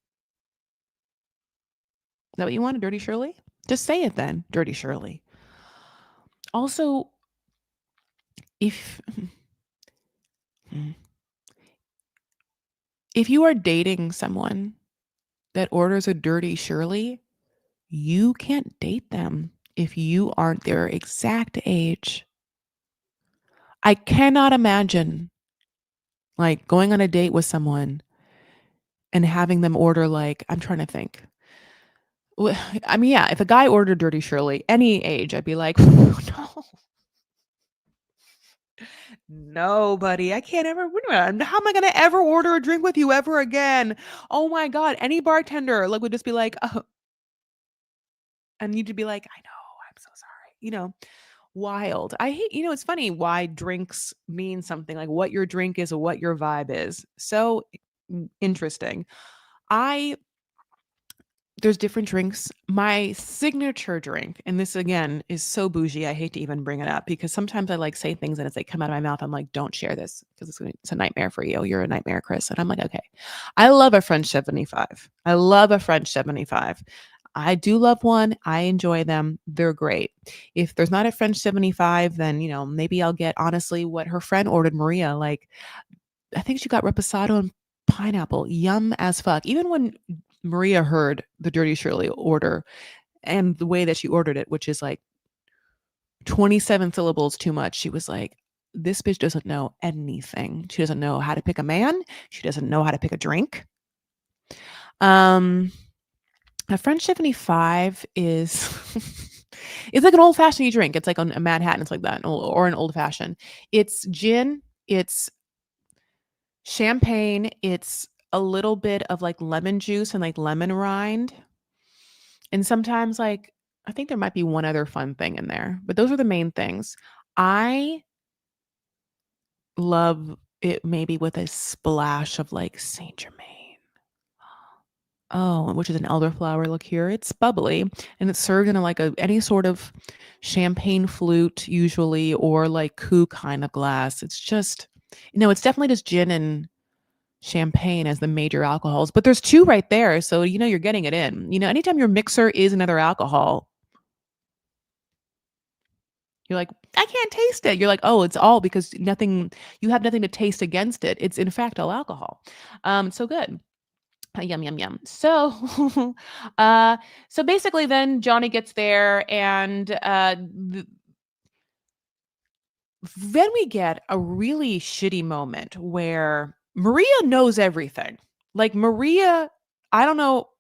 Is that what you want, a dirty Shirley? Just say it then, dirty Shirley. Also, if if you are dating someone that orders a dirty Shirley, you can't date them if you aren't their exact age. I cannot imagine like going on a date with someone and having them order like, I'm trying to think. I mean, yeah, if a guy ordered Dirty Shirley, any age, I'd be like, no, Nobody. I can't ever. How am I gonna ever order a drink with you ever again? Oh my god! Any bartender like would just be like, oh, and you'd be like, I know, I'm so sorry. Wild. I hate. It's funny why drinks mean something like what your drink is or what your vibe is. So interesting. I There's different drinks. My signature drink, and this again is so bougie, I hate to even bring it up because sometimes I like say things and as they come out of my mouth, I'm like, don't share this because it's a nightmare for you. You're a nightmare, Chris. And I'm like, okay. I love a French 75. I love a French 75. I do love one. I enjoy them. They're great. If there's not a French 75, then, maybe I'll get honestly what her friend ordered, Maria. Like, I think she got reposado and pineapple. Yum as fuck. Even when Maria heard the Dirty Shirley order and the way that she ordered it, which is like 27 syllables too much, she was like, this bitch doesn't know anything. She doesn't know how to pick a man. She doesn't know how to pick a drink. Um, a French 75 is it's like an old fashioned you drink. It's like on a Manhattan. It's like that, or an old fashioned. It's gin. It's champagne. It's a little bit of like lemon juice and like lemon rind. And sometimes like I think there might be one other fun thing in there, but those are the main things. I love it maybe with a splash of like Saint Germain. Oh, which is an elderflower liqueur. It's bubbly and it's served in any sort of champagne flute usually or like coup kind of glass. It's just it's definitely just gin and champagne as the major alcohols, but there's two right there, so you're getting it in. Anytime your mixer is another alcohol, you're like, I can't taste it. You're like, oh, it's all because you have nothing to taste against it. It's in fact all alcohol. So good. Yum yum yum. So, uh, so basically, then Johnny gets there, and then we get a really shitty moment where Maria knows everything. Like Maria, I don't know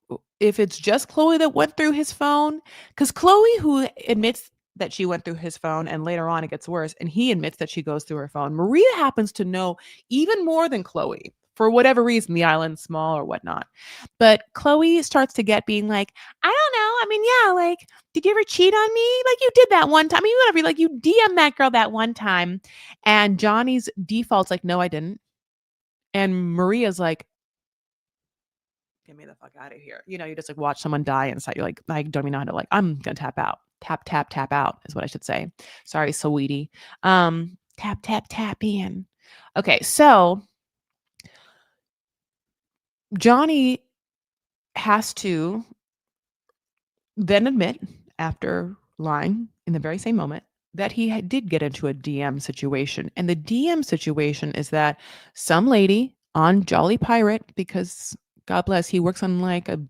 if it's just Chloe that went through his phone, because Chloe, who admits that she went through his phone, and later on it gets worse, and he admits that she goes through her phone. Maria happens to know even more than Chloe for whatever reason, the island's small or whatnot. But Chloe starts to get being like, I don't know. I mean, yeah, like, did you ever cheat on me? Like, you did that one time. I mean, whatever. Like, you DM that girl that one time. And Johnny's default's like, no, I didn't. And Maria's like, get me the fuck out of here. You just like watch someone die inside. You're like, I don't even know how to I'm gonna tap out. Tap, tap, tap out is what I should say. Sorry, sweetie. Tap, tap, tap in. Okay, so Johnny has to then admit, after lying in the very same moment, that he did get into a DM situation. And the DM situation is that some lady on Jolly Pirate, because God bless, he works on like a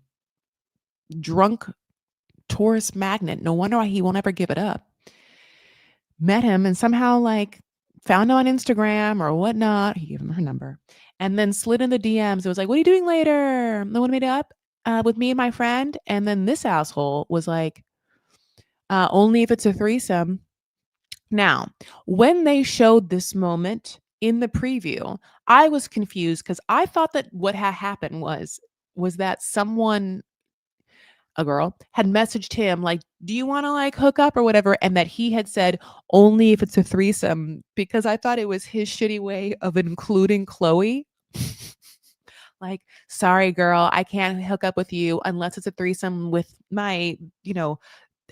drunk tourist magnet. No wonder why he won't ever give it up. Met him and somehow like found him on Instagram or whatnot. He gave him her number and then slid in the DMs. It was like, what are you doing later? No one made up with me and my friend. And then this asshole was like, only if it's a threesome. Now, when they showed this moment in the preview, I was confused because I thought that what had happened was that someone, a girl, had messaged him like, "Do you want to like hook up or whatever?" And that he had said only if it's a threesome because I thought it was his shitty way of including Chloe. Like, sorry, girl, I can't hook up with you unless it's a threesome with my,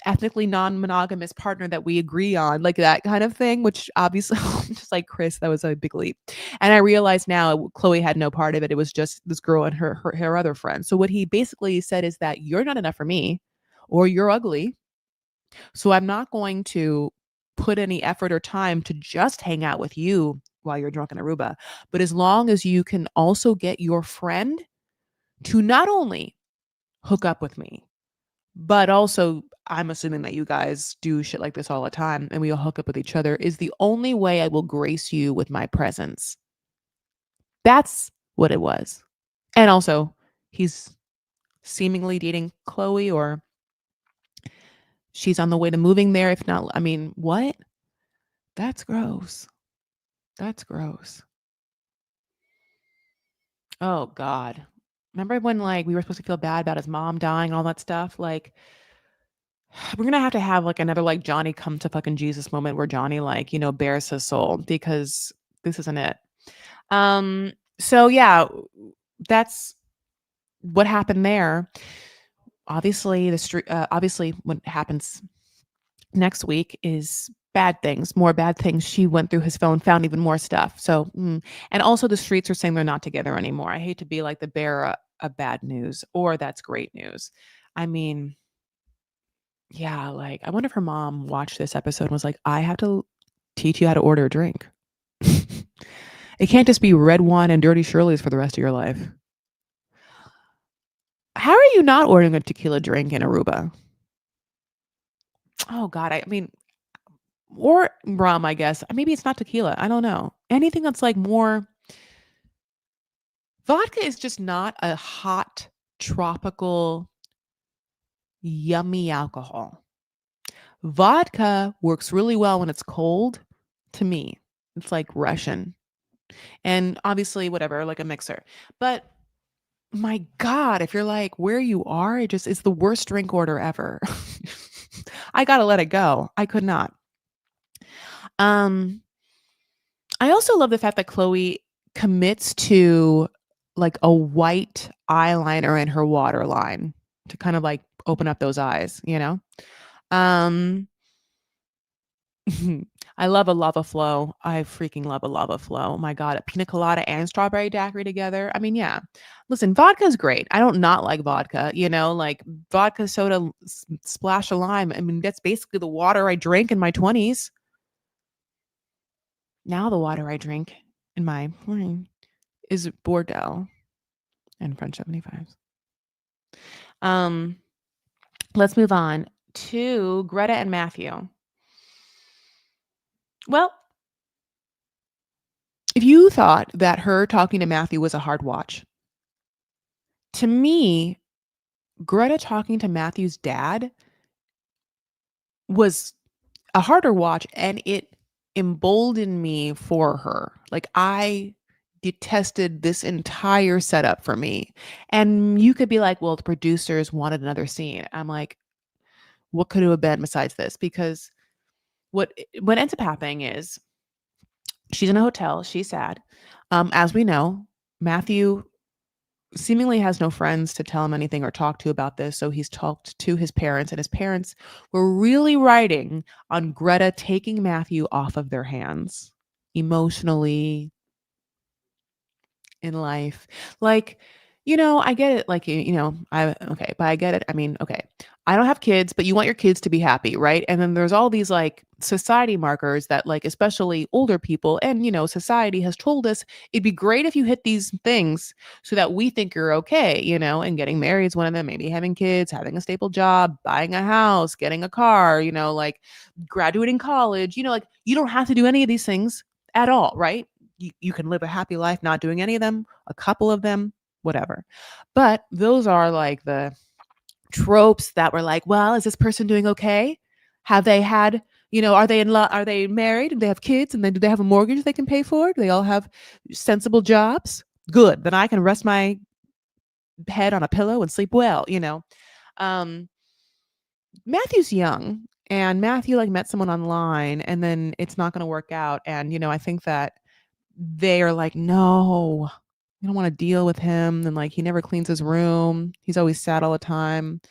ethnically non-monogamous partner that we agree on, like that kind of thing, which obviously just like Chris, that was a big leap. And I realize now Chloe had no part of it. It was just this girl and her other friend. So what he basically said is that you're not enough for me or you're ugly. So I'm not going to put any effort or time to just hang out with you while you're drunk in Aruba. But as long as you can also get your friend to not only hook up with me, but also, I'm assuming that you guys do shit like this all the time and we all hook up with each other is the only way I will grace you with my presence. That's what it was. And also, he's seemingly dating Chloe or she's on the way to moving there. If not, I mean, what? That's gross. That's gross. Oh god. Remember when, like, we were supposed to feel bad about his mom dying, all that stuff? Like, we're gonna have to have, like, another, like, Johnny come to fucking Jesus moment where Johnny, like, bears his soul because this isn't it. So yeah, that's what happened there. Obviously what happens next week is bad things, more bad things. She went through his phone, found even more stuff. So, and also the streets are saying they're not together anymore. I hate to be like the bearer of bad news, or that's great news. I mean, yeah, like I wonder if her mom watched this episode and was like, I have to teach you how to order a drink. It can't just be red wine and dirty Shirley's for the rest of your life. How are you not ordering a tequila drink in Aruba? Oh God, I mean, or rum, I guess. Maybe it's not tequila. I don't know. Anything that's like more vodka is just not a hot, tropical, yummy alcohol. Vodka works really well when it's cold to me. It's like Russian. And obviously, whatever, like a mixer. But my God, if you're like where you are, it's the worst drink order ever. I gotta let it go. I could not. Um, I also love the fact that Chloe commits to like a white eyeliner in her waterline to kind of like open up those eyes, you know? Um I love a lava flow. I freaking love a lava flow. Oh my God, a pina colada and strawberry daiquiri together. I mean, yeah. Listen, vodka's great. I don't not like vodka, like vodka soda splash of lime. I mean, that's basically the water I drank in my 20s. Now the water I drink in my is Bordeaux and French 75s. Um, let's move on to Greta and Matthew. Well, if you thought that her talking to Matthew was a hard watch, to me, Greta talking to Matthew's dad was a harder watch and it emboldened me for her. Like I detested this entire setup for me. And you could be like, well, the producers wanted another scene. I'm like, what could it have been besides this? Because what ends up happening is she's in a hotel, she's sad. As we know, Matthew seemingly has no friends to tell him anything or talk to about this. So he's talked to his parents, and his parents were really riding on Greta taking Matthew off of their hands emotionally, in life. Like, I get it. Like, okay, but I get it. I mean, okay, I don't have kids, but you want your kids to be happy, right? And then there's all these like society markers that, like, especially older people and, society has told us it'd be great if you hit these things so that we think you're okay, and getting married is one of them, maybe having kids, having a stable job, buying a house, getting a car, like graduating college, like you don't have to do any of these things at all, right? You can live a happy life not doing any of them, a couple of them, whatever. But those are like the tropes that were like, well, is this person doing okay? Have they had, are they in love? Are they married? Do they have kids? And then do they have a mortgage they can pay for? Do they all have sensible jobs? Good. Then I can rest my head on a pillow and sleep well, Um, Matthew's young and Matthew like met someone online and then it's not going to work out. And, I think that they are like, no, I don't want to deal with him. And like, he never cleans his room. He's always sad all the time.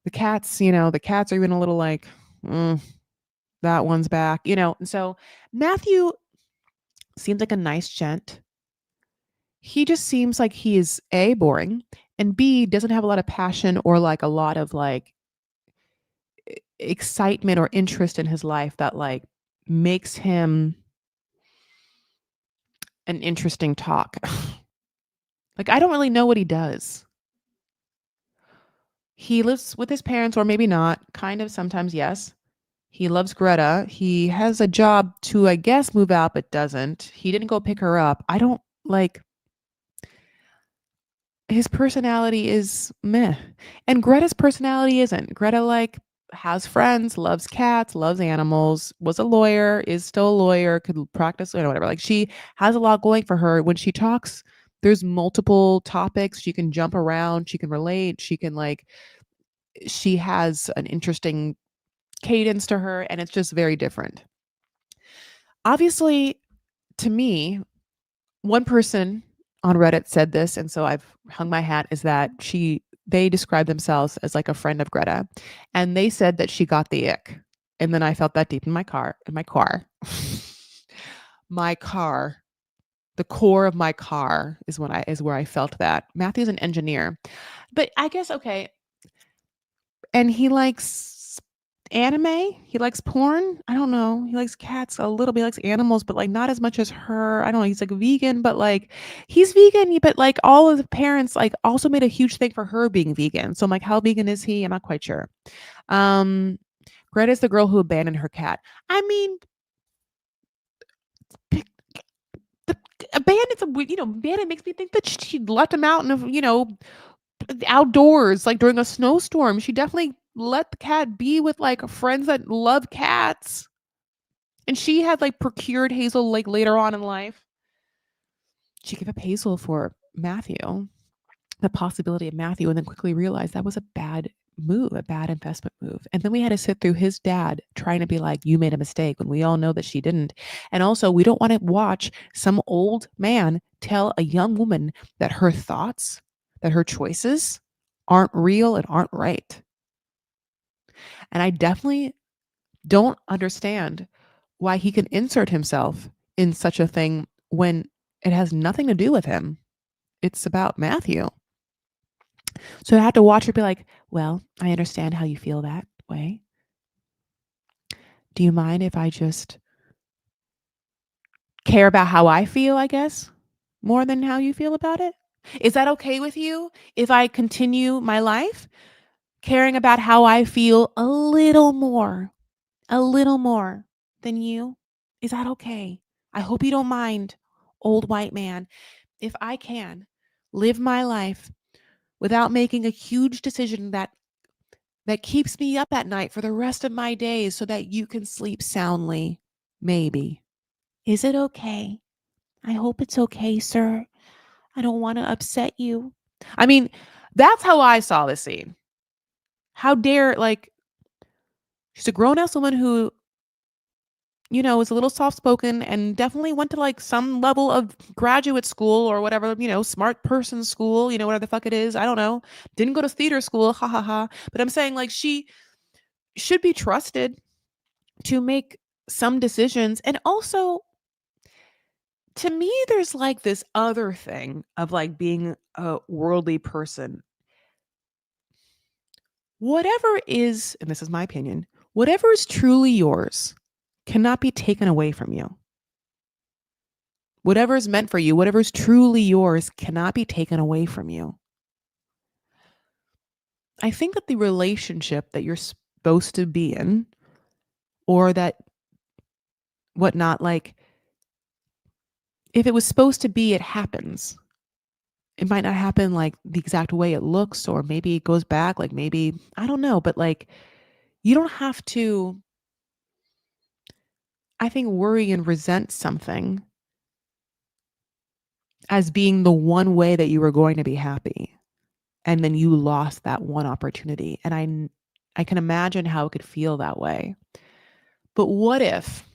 The cats are even a little like, that one's back, And so Matthew seems like a nice gent. He just seems like he is A, boring, and B, doesn't have a lot of passion or like a lot of like excitement or interest in his life that like makes him an interesting talk. Like, I don't really know what he does. He lives with his parents, or maybe not, kind of, sometimes, yes. He loves Greta. He has a job to, I guess, move out, but doesn't. He didn't go pick her up. I don't like his personality is meh. And Greta's personality isn't. Greta, like, has friends, loves cats, loves animals, was a lawyer, is still a lawyer, could practice, whatever. Like she has a lot going for her. When she talks, there's multiple topics. She can jump around, she can relate, she can like she has an interesting cadence to her and it's just very different. Obviously, to me, one person on Reddit said this, and so I've hung my hat, is that they describe themselves as like a friend of Greta, and they said that she got the ick. And then I felt that deep in my car, my car, the core of my car is where I felt that. Matthew's an engineer, but I guess okay, and he likes anime. He likes porn. I don't know. He likes cats a little bit. He likes animals, but like not as much as her. I don't know. He's like vegan, but like he's vegan, but like all of the parents like also made a huge thing for her being vegan. So I'm like, how vegan is he? I'm not quite sure. Um, Greta's the girl who abandoned her cat. I mean, the abandoned, abandoned makes me think that she left him out in outdoors, like during a snowstorm. She definitely let the cat be with like friends that love cats. And she had like procured Hazel like later on in life. She gave up Hazel for Matthew, the possibility of Matthew, and then quickly realized that was a bad move, a bad investment move. And then we had to sit through his dad trying to be like, you made a mistake when we all know that she didn't. And also, we don't want to watch some old man tell a young woman that her thoughts, that her choices aren't real and aren't right. And I definitely don't understand why he can insert himself in such a thing when it has nothing to do with him. It's about Matthew. So I had to watch her be like, well, I understand how you feel that way. Do you mind if I just care about how I feel, I guess, more than how you feel about it? Is that okay with you if I continue my life caring about how I feel a little more than you? Is that okay? I hope you don't mind, old white man. If I can live my life without making a huge decision that keeps me up at night for the rest of my days so that you can sleep soundly, maybe. Is it okay? I hope it's okay, sir. I don't want to upset you. I mean, that's how I saw this scene. How dare, like, she's a grown ass woman who, is a little soft spoken and definitely went to like some level of graduate school or whatever, smart person school, whatever the fuck it is. I don't know. Didn't go to theater school. Ha ha ha. But I'm saying, like, she should be trusted to make some decisions. And also, to me, there's like this other thing of like being a worldly person. Whatever is, and this is my opinion, whatever is truly yours cannot be taken away from you. Whatever is meant for you, whatever is truly yours cannot be taken away from you. I think that the relationship that you're supposed to be in, or that whatnot, like, if it was supposed to be, it happens. It might not happen like the exact way it looks, or maybe it goes back, like maybe, I don't know, but like, you don't have to, I think, worry and resent something as being the one way that you were going to be happy. And then you lost that one opportunity. And I can imagine how it could feel that way. But what if,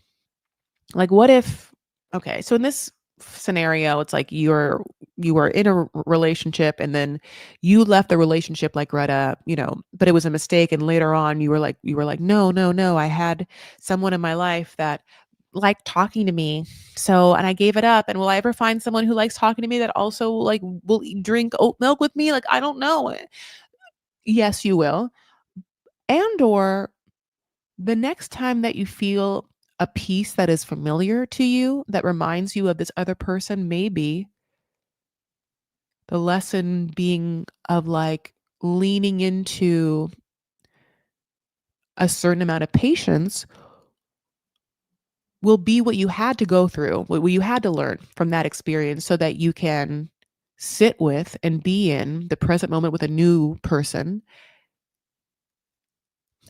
okay, so in this scenario, it's like you were in a relationship and then you left the relationship like Greta, but it was a mistake. And later on you were like, no, no, no. I had someone in my life that liked talking to me. So, and I gave it up. And will I ever find someone who likes talking to me that also like will drink oat milk with me? Like, I don't know. Yes, you will. And or the next time that you feel a piece that is familiar to you, that reminds you of this other person, maybe the lesson being of like leaning into a certain amount of patience will be what you had to go through, what you had to learn from that experience so that you can sit with and be in the present moment with a new person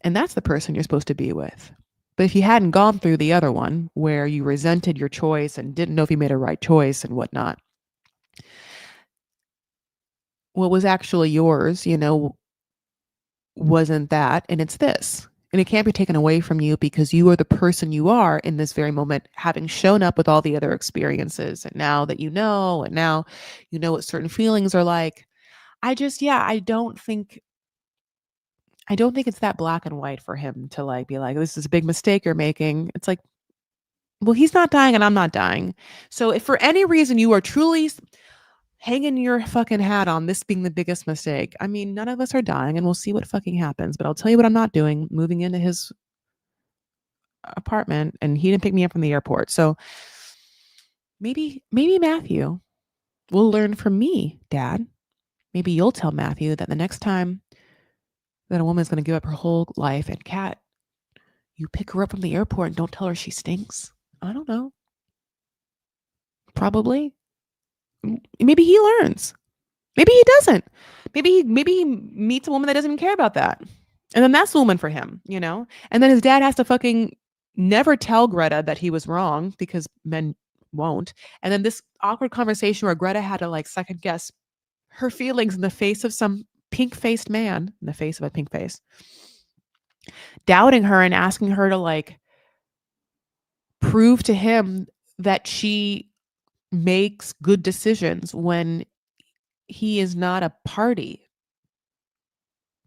And that's the person you're supposed to be with. But if you hadn't gone through the other one where you resented your choice and didn't know if you made a right choice and whatnot, what was actually yours, wasn't that. And it's this. And it can't be taken away from you because you are the person you are in this very moment, having shown up with all the other experiences. And now that and now you know what certain feelings are like. Yeah, I don't think it's that black and white for him to like be like, this is a big mistake you're making. It's like, well, he's not dying and I'm not dying. So if for any reason you are truly hanging your fucking hat on this being the biggest mistake, I mean, none of us are dying and we'll see what fucking happens. But I'll tell you what I'm not doing, moving into his apartment, and he didn't pick me up from the airport. So maybe Matthew will learn from me, Dad. Maybe you'll tell Matthew that the next time that a woman's going to give up her whole life and Kat, you pick her up from the airport and don't tell her she stinks. I don't know. Probably. Maybe he learns. Maybe he doesn't. Maybe he meets a woman that doesn't even care about that. And then that's the woman for him, And then his dad has to fucking never tell Greta that he was wrong because men won't. And then this awkward conversation where Greta had to like second guess her feelings in the face of some pink-faced man, in the face of a pink face, doubting her and asking her to like prove to him that she makes good decisions when he is not a party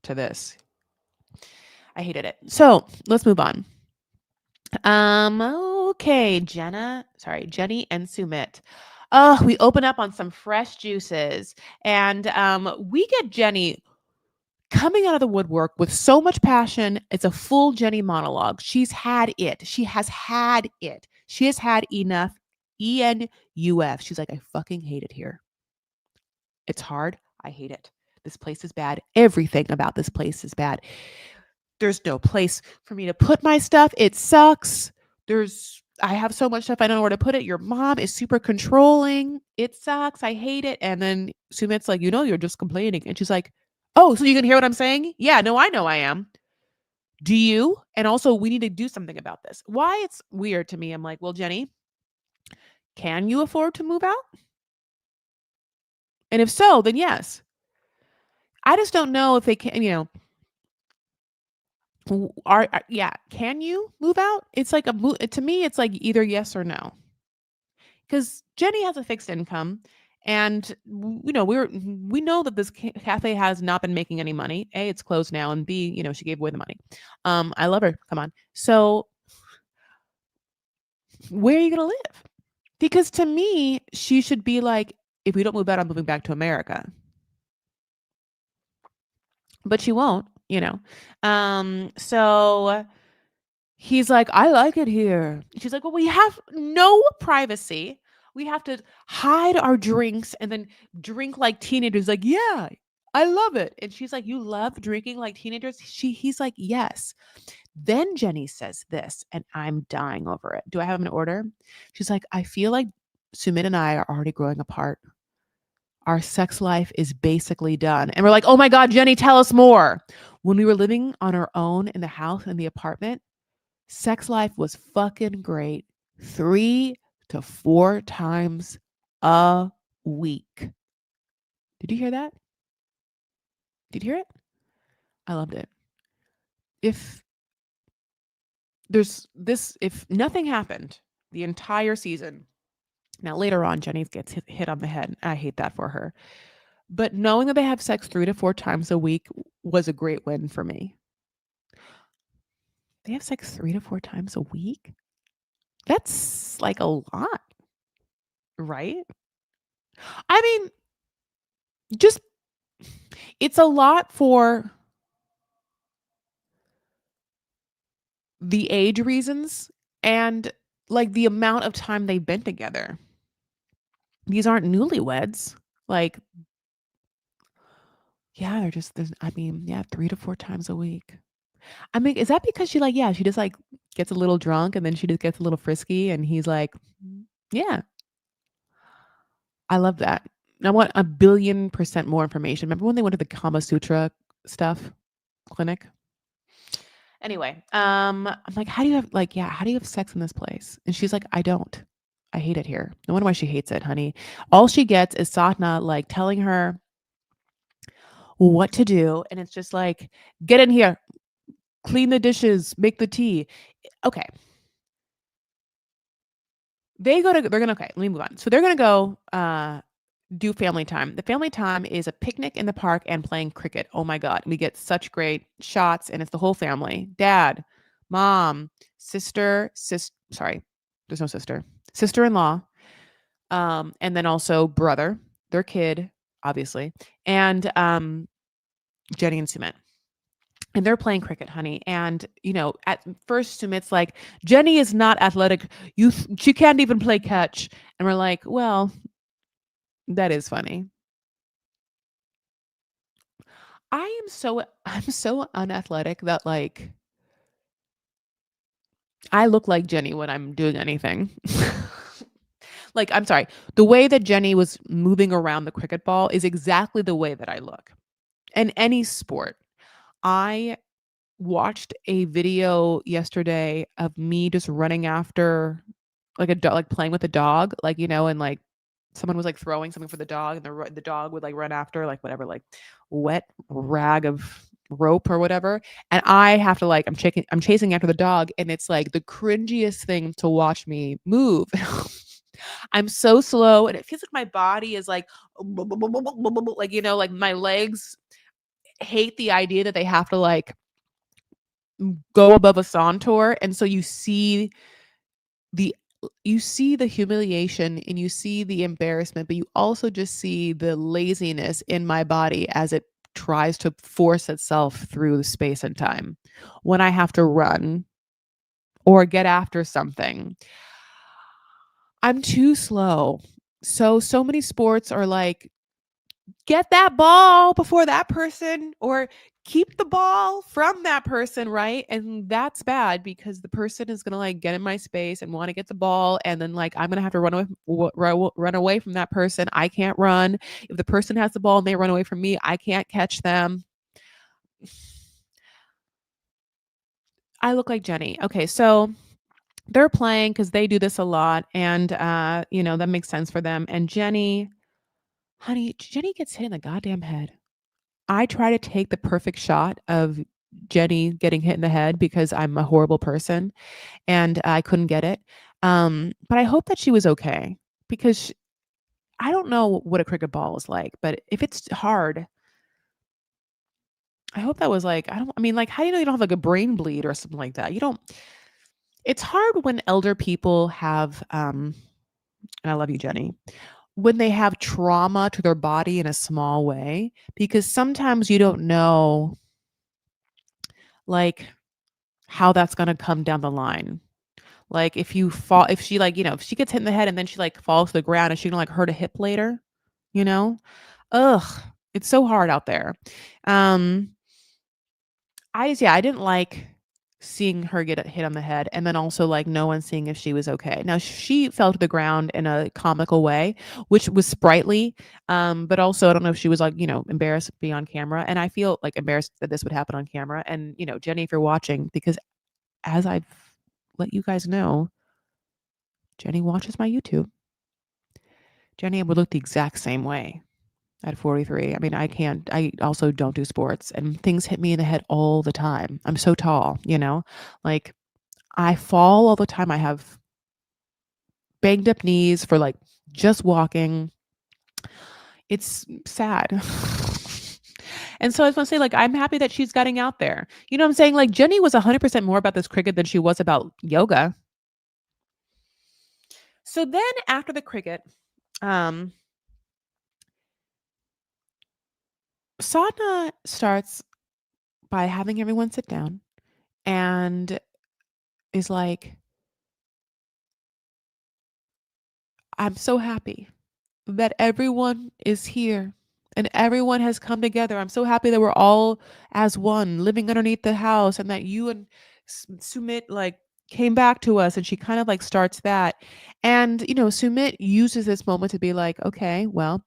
to this. I hated it. So let's move on. Okay, Jenny and Sumit. Oh, we open up on some fresh juices, and we get Jenny coming out of the woodwork with so much passion. It's a full Jenny monologue. She's had it. She has had it. She has had enough. ENUF. She's like, I fucking hate it here. It's hard. I hate it. This place is bad. Everything about this place is bad. There's no place for me to put my stuff. It sucks. I have so much stuff. I don't know where to put it. Your mom is super controlling. It sucks. I hate it. And then Sumit's like, you're just complaining. And she's like, oh, so you can hear what I'm saying? Yeah, no, I know I am. Do you? And also, we need to do something about this. Why it's weird to me. I'm like, well, Jenny, can you afford to move out? And if so, then yes. I just don't know if they can, can you move out? It's like to me, it's like either yes or no. Because Jenny has a fixed income, and we know that this cafe has not been making any money. A, it's closed now, and B, she gave away the money. I love her. Come on. So where are you gonna live? Because to me, she should be like, if we don't move out, I'm moving back to America. But she won't. So he's like, I like it here. She's like, well, we have no privacy. We have to hide our drinks and then drink like teenagers. Like, yeah, I love it. And she's like, you love drinking like teenagers? He's like, yes. Then Jenny says this, and I'm dying over it. Do I have an order? She's like, I feel like Sumit and I are already growing apart. Our sex life is basically done. And we're like, oh my God, Jenny, tell us more. When we were living on our own in the house, in the apartment, sex life was fucking great 3 to 4 times a week. Did you hear that? Did you hear it? I loved it. If nothing happened the entire season, now later on, Jenny gets hit on the head. I hate that for her. But knowing that they have sex 3 to 4 times a week was a great win for me. They have sex 3 to 4 times a week? That's like a lot, right? I mean, just it's a lot for the age reasons and like the amount of time they've been together. These aren't newlyweds. Like, yeah, yeah, 3 to 4 times a week. I mean, is that because she just like gets a little drunk and then she just gets a little frisky and he's like, yeah, I love that. I want 1,000,000,000% more information. Remember when they went to the Kama Sutra stuff clinic? Anyway, I'm like, "How do you have like, yeah, how do you have sex in this place?" And she's like, "I don't. I hate it here." No wonder why she hates it, honey. All she gets is Satna, like, telling her what to do, and it's just like, "Get in here, clean the dishes, make the tea." Okay. They're gonna okay, let me move on. So they're gonna go, do family time. The family time is a picnic in the park and playing cricket. Oh my god, we get such great shots, and it's the whole family. Dad, mom, sorry, there's no sister. Sister-in-law, and then also brother, their kid, obviously, and, Jenny and Sumit. And they're playing cricket, honey. And, at first Sumit's like, "Jenny is not athletic. She can't even play catch." And we're like, "Well, that is funny." I'm so unathletic that, like, I look like Jenny when I'm doing anything. Like, I'm sorry, the way that Jenny was moving around the cricket ball is exactly the way that I look in any sport. I watched a video yesterday of me just running after, like, like, playing with a dog, like, and, like, someone was, like, throwing something for the dog, and the dog would, like, run after, like, whatever, like, wet rag of rope or whatever, and I have to, like, I'm chasing after the dog, and it's, like, the cringiest thing to watch me move. I'm so slow, and it feels like my body is, like, like, like, my legs hate the idea that they have to, like, go above a Santour, and so the you see the humiliation and you see the embarrassment, but you also just see the laziness in my body as it tries to force itself through the space and time. When I have to run or get after something, I'm too slow. So many sports are like, get that ball before that person, or keep the ball from that person, right? And that's bad because the person is going to, like, get in my space and want to get the ball, and then, like, I'm going to have to run away from that person. I can't run. If the person has the ball and they run away from me, I can't catch them. I look like Jenny. Okay, so they're playing cuz they do this a lot, and that makes sense for them. And Jenny, honey, Jenny gets hit in the goddamn head. I try to take the perfect shot of Jenny getting hit in the head because I'm a horrible person, and I couldn't get it. But I hope that she was okay because I don't know what a cricket ball is like, but if it's hard, I hope that was like, I mean, like, how do you know you don't have, like, a brain bleed or something like that? You don't It's hard when elder people have, and I love you, Jenny, when they have trauma to their body in a small way, because sometimes you don't know, like, how that's gonna come down the line. Like, if she, like, if she gets hit in the head and then she, like, falls to the ground, is she gonna, like, hurt a hip later? You know? Ugh, it's so hard out there. Um, I didn't like seeing her get hit on the head, and then also, like, no one seeing if she was okay. Now, she fell to the ground in a comical way, which was sprightly, but also I don't know if she was, like, embarrassed to be on camera, and I feel, like, embarrassed that this would happen on camera. And, Jenny, if you're watching, because as I've let you guys know, Jenny watches my YouTube. Jenny would look the exact same way at 43. I mean, I also don't do sports, and things hit me in the head all the time. I'm so tall, Like, I fall all the time. I have banged up knees for, like, just walking. It's sad. And so I was gonna say, like, I'm happy that she's getting out there. You know what I'm saying? Like, Jenny was 100% more about this cricket than she was about yoga. So then after the cricket, um, Sadhna starts by having everyone sit down and is like, "I'm so happy that everyone is here and everyone has come together. I'm so happy that we're all as one living underneath the house, and that you and Sumit, like, came back to us." And she kind of, like, starts that. And, Sumit uses this moment to be like, "Okay, well,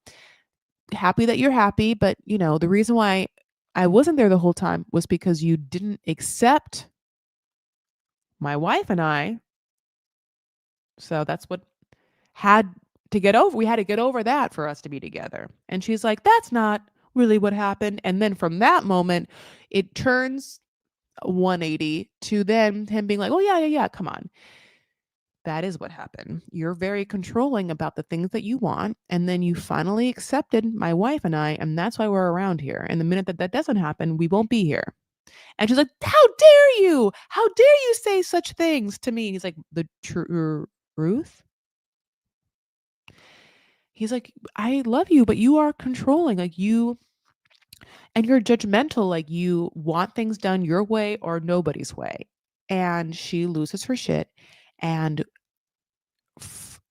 happy that you're happy, but, the reason why I wasn't there the whole time was because you didn't accept My wife and I, so that's what had to get over. We had to get over that for us to be together. And she's like, that's not really what happened. And then from that moment, it turns 180 to then him being like, oh, yeah, yeah, yeah, come on. That is what happened. You're very controlling about the things that you want. And then you finally accepted my wife and I, and that's why we're around here. And the minute that that doesn't happen, we won't be here. And she's like, how dare you? How dare you say such things to me? And he's like, the truth? He's like, I love you, but you are controlling. Like you, and you're judgmental. Like you want things done your way or nobody's way. And she loses her shit. And f-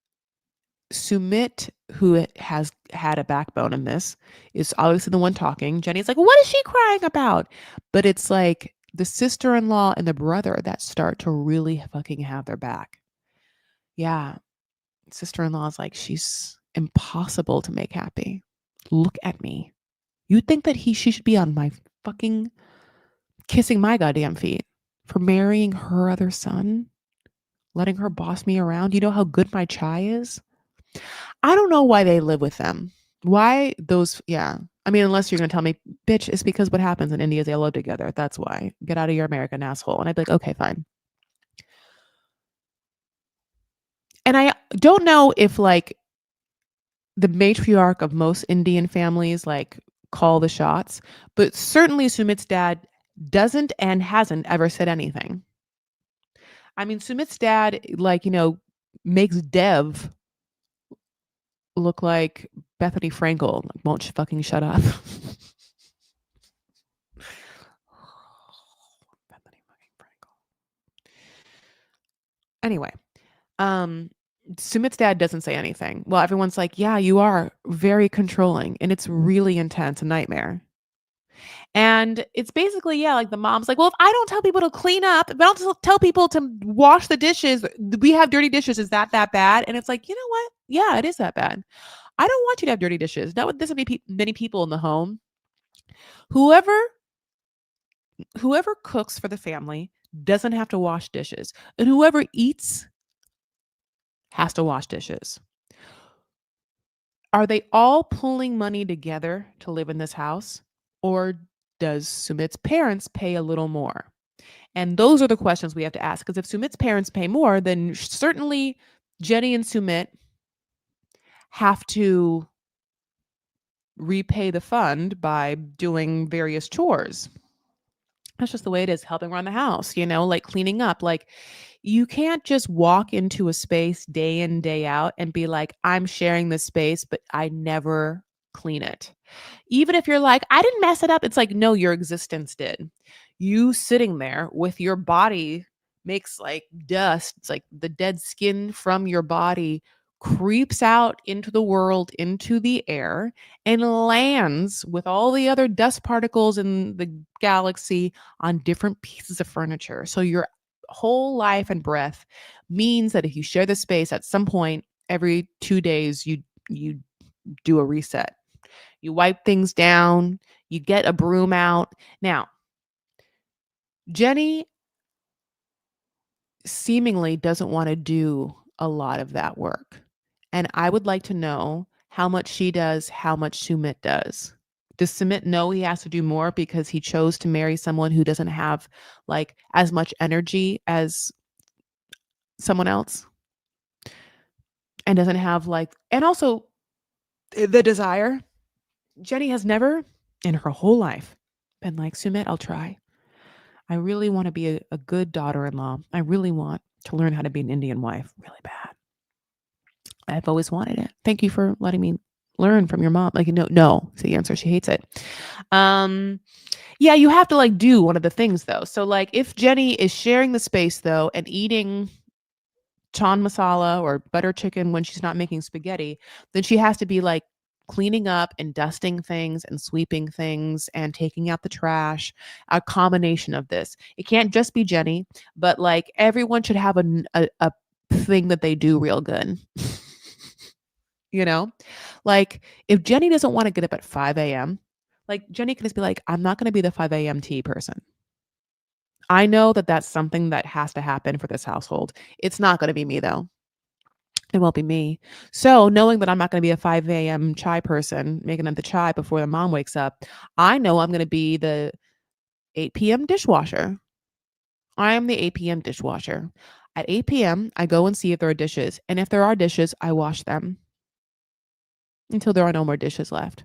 Sumit, who has had a backbone in this, is obviously the one talking. Jenny's like, what is she crying about? But it's like the sister-in-law and the brother that start to really fucking have their back. Yeah. Sister-in-law is like, she's impossible to make happy. Look at me. You think that she should be on my fucking kissing my goddamn feet for marrying her other son, letting her boss me around. You know how good my chai is? I don't know why they live with them. Why those, yeah. I mean, unless you're going to tell me, bitch, it's because what happens in India is they live together. That's why. Get out of your American asshole. And I'd be like, okay, fine. And I don't know if like the matriarch of most Indian families like call the shots, but certainly Sumit's dad doesn't and hasn't ever said anything. I mean, Sumit's dad, like, makes Dev look like Bethany Frankel. Like, won't fucking shut up. Bethany fucking Frankel. Anyway, um, Sumit's dad doesn't say anything. Well, everyone's like, yeah, you are very controlling and it's really intense, a nightmare. And it's basically, yeah, like the mom's like, well, if I don't tell people to clean up, if I don't tell people to wash the dishes, we have dirty dishes. Is that bad? And it's like, you know what? Yeah, it is that bad. I don't want you to have dirty dishes. Not with this many people in the home. Whoever whoever cooks for the family doesn't have to wash dishes, and whoever eats has to wash dishes. Are they all pulling money together to live in this house, or does Sumit's parents pay a little more? And those are the questions we have to ask. Because if Sumit's parents pay more, then certainly Jenny and Sumit have to repay the fund by doing various chores. That's just the way it is, helping around the house, like cleaning up. Like you can't just walk into a space day in, day out and be like, I'm sharing this space, but I never clean it. Even if you're like, I didn't mess it up. It's like, no, your existence did. You sitting there with your body makes like dust. It's like the dead skin from your body creeps out into the world, into the air, and lands with all the other dust particles in the galaxy on different pieces of furniture. So your whole life and breath means that if you share the space at some point every 2 days, you do a reset. You wipe things down, you get a broom out. Now, Jenny seemingly doesn't want to do a lot of that work. And I would like to know how much she does, how much Sumit does. Does Sumit know he has to do more because he chose to marry someone who doesn't have like as much energy as someone else and doesn't have like, and also the desire? Jenny has never in her whole life been like, Sumit, I'll try. I really want to be a good daughter-in-law. I really want to learn how to be an Indian wife really bad. I've always wanted it. Thank you for letting me learn from your mom. Like, no, is the answer. She hates it. Yeah, you have to like do one of the things though. So like if Jenny is sharing the space though and eating chan masala or butter chicken when she's not making spaghetti, then she has to be like cleaning up and dusting things and sweeping things and taking out the trash, a combination of this. It can't just be Jenny, but like everyone should have a thing that they do real good. you know like if Jenny doesn't want to get up at 5 a.m., like Jenny can just be like, I'm not going to be the 5 a.m. tea person. I know that that's something that has to happen for this household. It's not gonna be me, though. It won't be me. So, knowing that I'm not gonna be a 5 AM chai person, making up the chai before the mom wakes up, I know I'm gonna be the 8 PM dishwasher. I am the 8 PM dishwasher. At 8 PM, I go and see if there are dishes, and if there are dishes, I wash them until there are no more dishes left.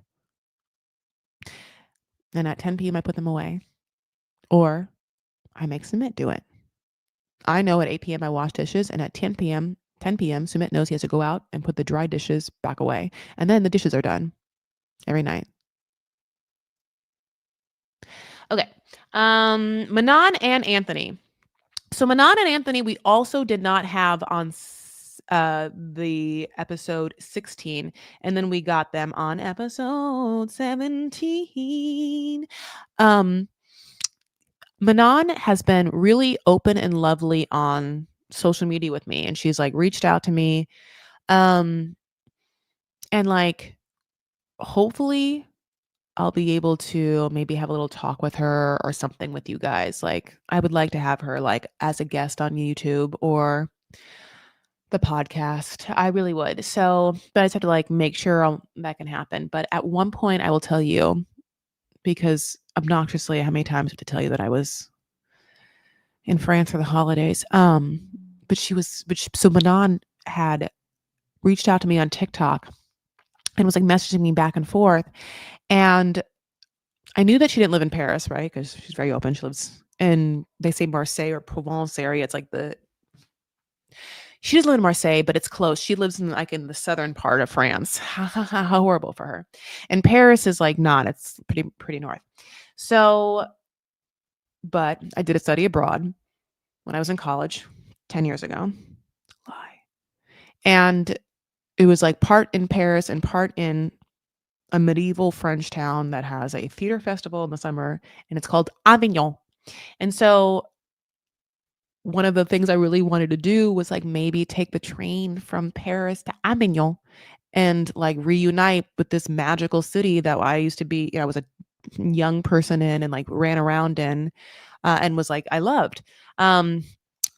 And at 10 PM, I put them away, or I make Sumit do it. I know at 8 PM I wash dishes, and at 10 PM, Sumit knows he has to go out and put the dry dishes back away, and then the dishes are done every night. Okay, Manon and Anthony. So Manon and Anthony, we also did not have on the episode 16, and then we got them on episode 17. Um, Manon has been really open and lovely on social media with me, and she's like reached out to me. Um, and like hopefully I'll be able to maybe have a little talk with her or something with you guys. Like I would like to have her like as a guest on YouTube or the podcast. I really would. So, but I just have to like make sure that can happen. But at one point I will tell you because obnoxiously how many times I have to tell you that I was in France for the holidays. So Manon had reached out to me on TikTok and was like messaging me back and forth. And I knew that she didn't live in Paris, right? Because she's very open. She lives in, they say Marseille or Provence area. It's like she doesn't live in Marseille, but it's close. She lives in like in the southern part of France. How horrible for her. And Paris is like not, it's pretty north. So, but I did a study abroad when I was in college 10 years ago. Lie. And it was like part in Paris and part in a medieval French town that has a theater festival in the summer, and it's called Avignon. And so one of the things I really wanted to do was like maybe take the train from Paris to Avignon and like reunite with this magical city that I used to be, I was a young person in and like ran around in and was like, I loved.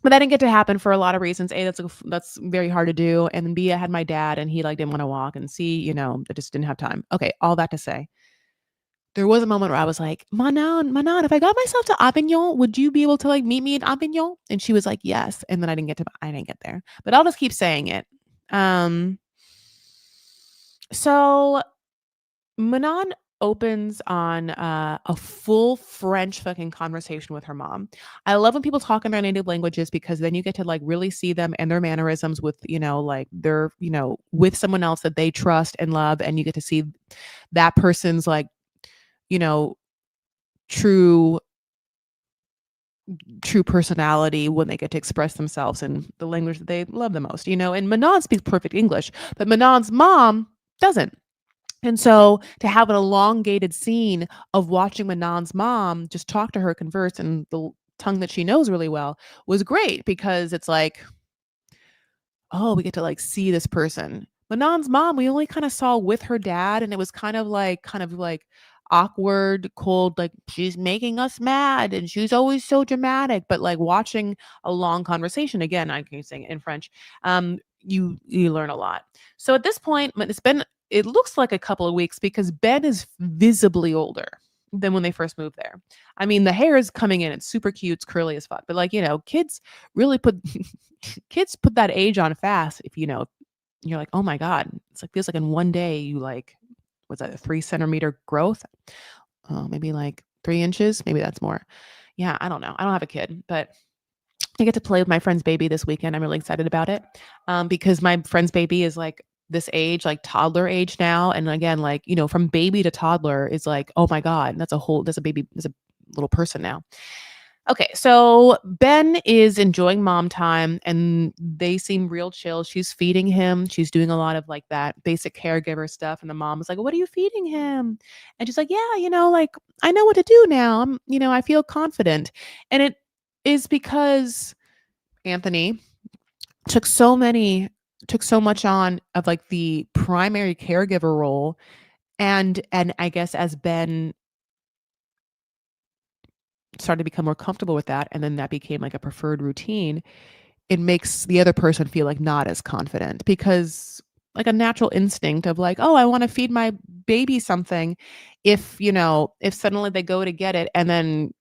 But that didn't get to happen for a lot of reasons. A, that's very hard to do. And then B, I had my dad and he like didn't want to walk. And C, I just didn't have time. Okay, all that to say, there was a moment where I was like, Manon, if I got myself to Avignon, would you be able to like meet me in Avignon? And she was like, yes. And then I didn't get there. But I'll just keep saying it. Um, so Manon opens on a full French fucking conversation with her mom. I love when people talk in their native languages because then you get to like really see them and their mannerisms with, like they're, with someone else that they trust and love. And you get to see that person's like, you know, true personality when they get to express themselves in the language that they love the most, and Manon speaks perfect English, but Manon's mom doesn't. And so to have an elongated scene of watching Manon's mom just talk to her, converse in the tongue that she knows really well was great because it's like, oh, we get to like see this person. Manon's mom, we only kind of saw with her dad, and it was kind of like awkward, cold, like she's making us mad and she's always so dramatic. But like watching a long conversation, again, I can sing it in French, you learn a lot. So at this point, it looks like a couple of weeks because Ben is visibly older than when they first moved there. I mean, the hair is coming in, it's super cute, it's curly as fuck. But like, kids really put kids put that age on fast if you're like, oh my God, it's like feels like in one day you like was that a 3 centimeter growth? Maybe like 3 inches, maybe that's more. Yeah, I don't know. I don't have a kid, but I get to play with my friend's baby this weekend. I'm really excited about it. Because my friend's baby is like this age, like toddler age now. And again, like, from baby to toddler is like, oh my God, that's a little person now. Okay, so Ben is enjoying mom time and they seem real chill. She's feeding him. She's doing a lot of like that basic caregiver stuff. And the mom is like, what are you feeding him? And she's like, yeah, like I know what to do now. I feel confident. And it is because Anthony took so much on of like the primary caregiver role. And I guess as Ben started to become more comfortable with that, and then that became like a preferred routine, it makes the other person feel like not as confident because like a natural instinct of like, oh, I want to feed my baby something. If, if suddenly they go to get it and then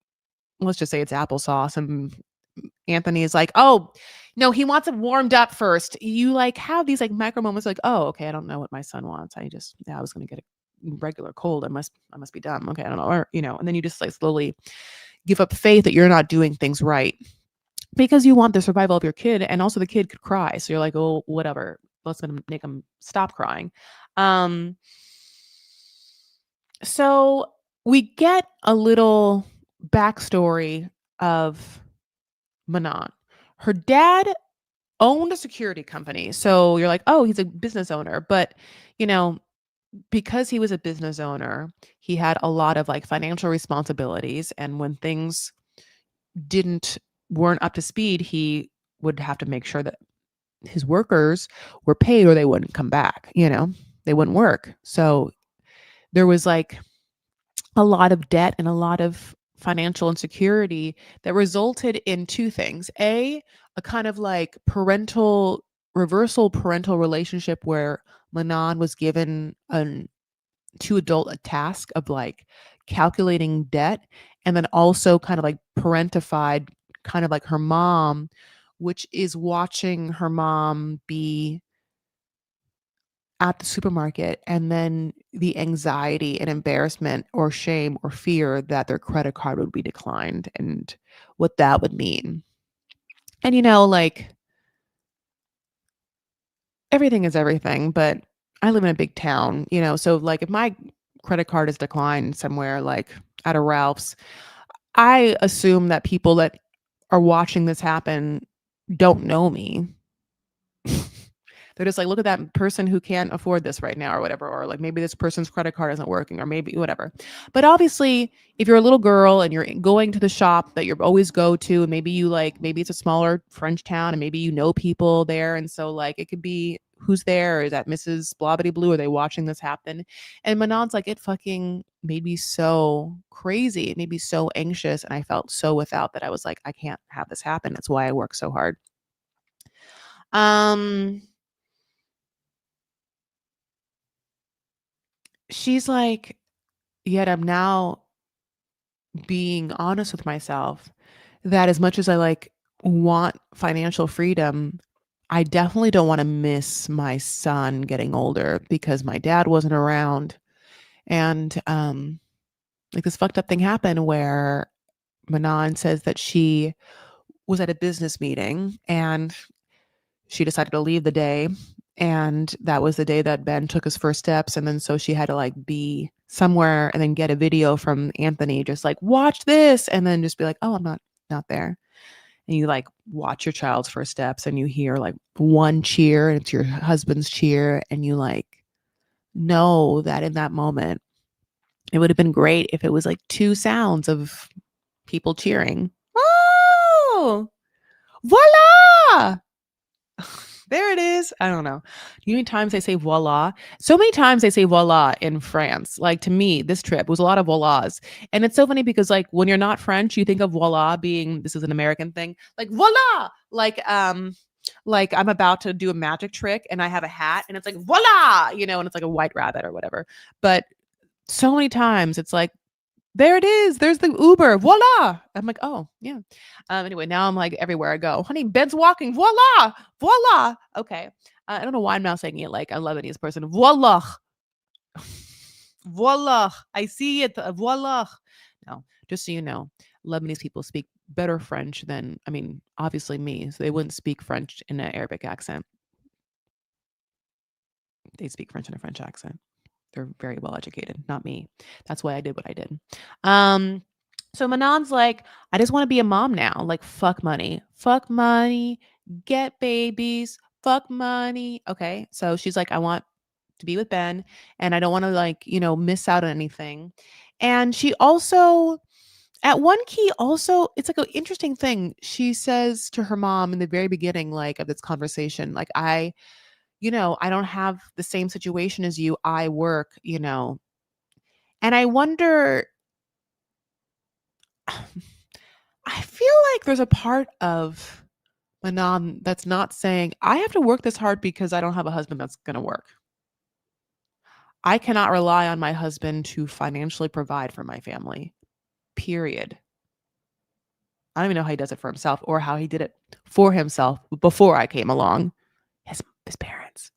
let's just say it's applesauce and Anthony is like, oh, no, he wants it warmed up first. You like have these like micro moments like, oh, okay, I don't know what my son wants. Yeah, I was gonna get a regular cold. I must be dumb. Okay, I don't know. Or, and then you just like slowly give up faith that you're not doing things right because you want the survival of your kid, and also the kid could cry. So you're like, oh, whatever. Let's gonna make him stop crying. Um, so we get a little backstory of Manon. Her dad owned a security company. So you're like, oh, he's a business owner. But, you know, because he was a business owner, he had a lot of like financial responsibilities. And when things didn't weren't up to speed, he would have to make sure that his workers were paid or they wouldn't come back, they wouldn't work. So there was like a lot of debt and a lot of financial insecurity that resulted in two things. A kind of like reversal parental relationship where Manon was given an two adult a task of like calculating debt and then also kind of like parentified kind of like her mom, which is watching her mom be at the supermarket and then the anxiety and embarrassment or shame or fear that their credit card would be declined and what that would mean. And like everything is everything, but I live in a big town, so like if my credit card is declined somewhere like at a Ralph's, I assume that people that are watching this happen don't know me. They're just like, look at that person who can't afford this right now or whatever. Or like maybe this person's credit card isn't working or maybe whatever. But obviously, if you're a little girl and you're going to the shop that you always go to, and maybe it's a smaller French town and maybe you know people there. And so like it could be who's there? Is that Mrs. Blobbity Blue? Are they watching this happen? And Manon's like, it fucking made me so crazy. It made me so anxious. And I felt so without that I was like, I can't have this happen. That's why I work so hard. Um, she's like, yet I'm now being honest with myself that as much as I like want financial freedom, I definitely don't want to miss my son getting older because my dad wasn't around. And like this fucked up thing happened where Manon says that she was at a business meeting and she decided to leave the day, and that was the day that Ben took his first steps, and then so she had to like be somewhere and then get a video from Anthony just like watch this and then just be like, oh, I'm not there. And you like watch your child's first steps and you hear like one cheer and it's your husband's cheer, and you like know that in that moment it would have been great if it was like two sounds of people cheering. Oh, voila! There it is. I don't know. You know how many times they say voila? So many times they say voila in France. Like to me, this trip was a lot of voilas. And it's so funny because like when you're not French, you think of voila being this is an American thing. Like voila! Like I'm about to do a magic trick and I have a hat and it's like voila, and it's like a white rabbit or whatever. But so many times it's like there it is. There's the Uber. Voila. I'm like, oh, yeah. Anyway, now I'm like everywhere I go. Honey, Ben's walking. Voila. Voila. Okay. I don't know why I'm now saying it like a Lebanese person. Voila. Voila. I see it. Voila. No, just so you know, Lebanese people speak better French than, I mean, obviously me. So they wouldn't speak French in an Arabic accent. They speak French in a French accent. They're very well educated, not me. That's why I did what I did. So Manon's like, I just want to be a mom now. Like, fuck money, get babies, fuck money. Okay. So she's like, I want to be with Ben and I don't want to like, miss out on anything. And she also, at one key, also, it's like an interesting thing. She says to her mom in the very beginning, like, of this conversation, like, I don't have the same situation as you. I work. And I wonder I feel like there's a part of Manon that's not saying, I have to work this hard because I don't have a husband that's going to work. I cannot rely on my husband to financially provide for my family, period. I don't even know how he does it for himself or how he did it for himself before I came along. His parents,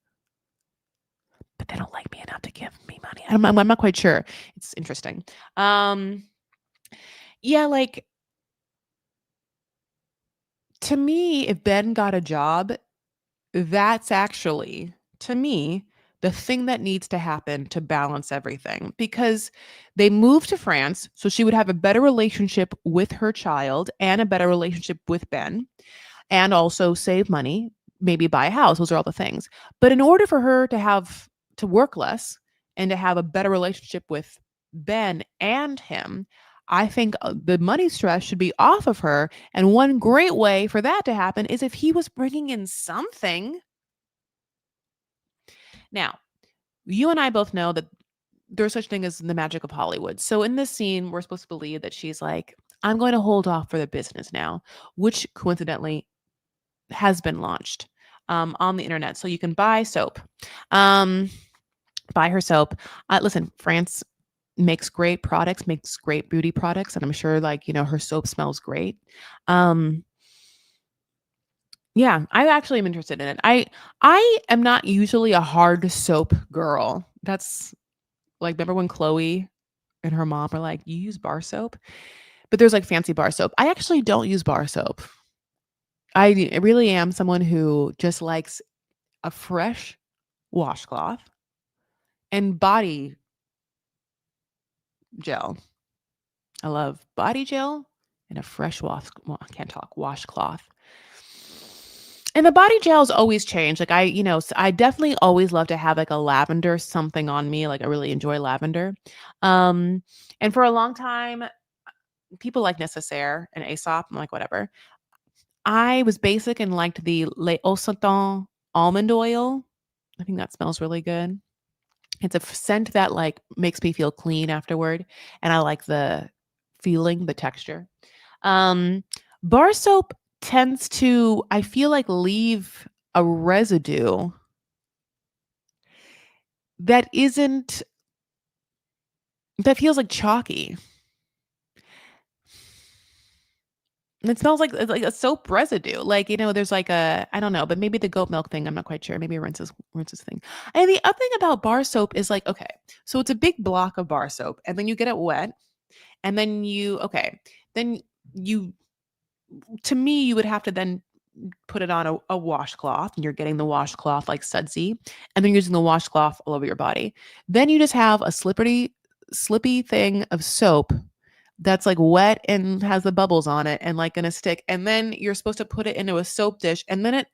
but they don't like me enough to give me money. I'm not quite sure. It's interesting. Um, yeah, like to me, if Ben got a job, that's actually, to me, the thing that needs to happen to balance everything because they moved to France so she would have a better relationship with her child and a better relationship with Ben and also save money, maybe buy a house. Those are all the things. But in order for her to have to work less and to have a better relationship with Ben and him, I think the money stress should be off of her. And one great way for that to happen is if he was bringing in something. Now, you and I both know that there's such thing as the magic of Hollywood. So in this scene, we're supposed to believe that she's like, I'm going to hold off for the business now, which coincidentally has been launched on the internet. So you can buy soap, um, buy her soap. Listen, France makes great products, makes great beauty products. And I'm sure like, her soap smells great. Um, yeah, I actually am interested in it. I am not usually a hard soap girl. That's like, remember when Chloe and her mom were like, you use bar soap? But there's like fancy bar soap. I actually don't use bar soap. I really am someone who just likes a fresh washcloth and body gel. I love body gel and a fresh I can't talk, washcloth. And the body gels always change. Like I definitely always love to have like a lavender something on me. Like I really enjoy lavender. Um, and for a long time, people like Necessaire and Aesop. I'm like, whatever. I was basic and liked the Le Occitan almond oil. I think that smells really good. It's a scent that like makes me feel clean afterward, and I like the feeling, the texture. Um, Bar soap tends to, I feel like, leave a residue that isn't that feels like chalky. It smells like it's like a soap residue. Like, there's like a I don't know, but maybe the goat milk thing, I'm not quite sure. Maybe a rinses thing. And the other thing about bar soap is like, okay, so it's a big block of bar soap, and then you get it wet, and then then you to me, you would have to then put it on a washcloth, and you're getting the washcloth like sudsy, and then using the washcloth all over your body. Then you just have a slippy thing of soap that's like wet and has the bubbles on it and like gonna stick. And then you're supposed to put it into a soap dish, and then it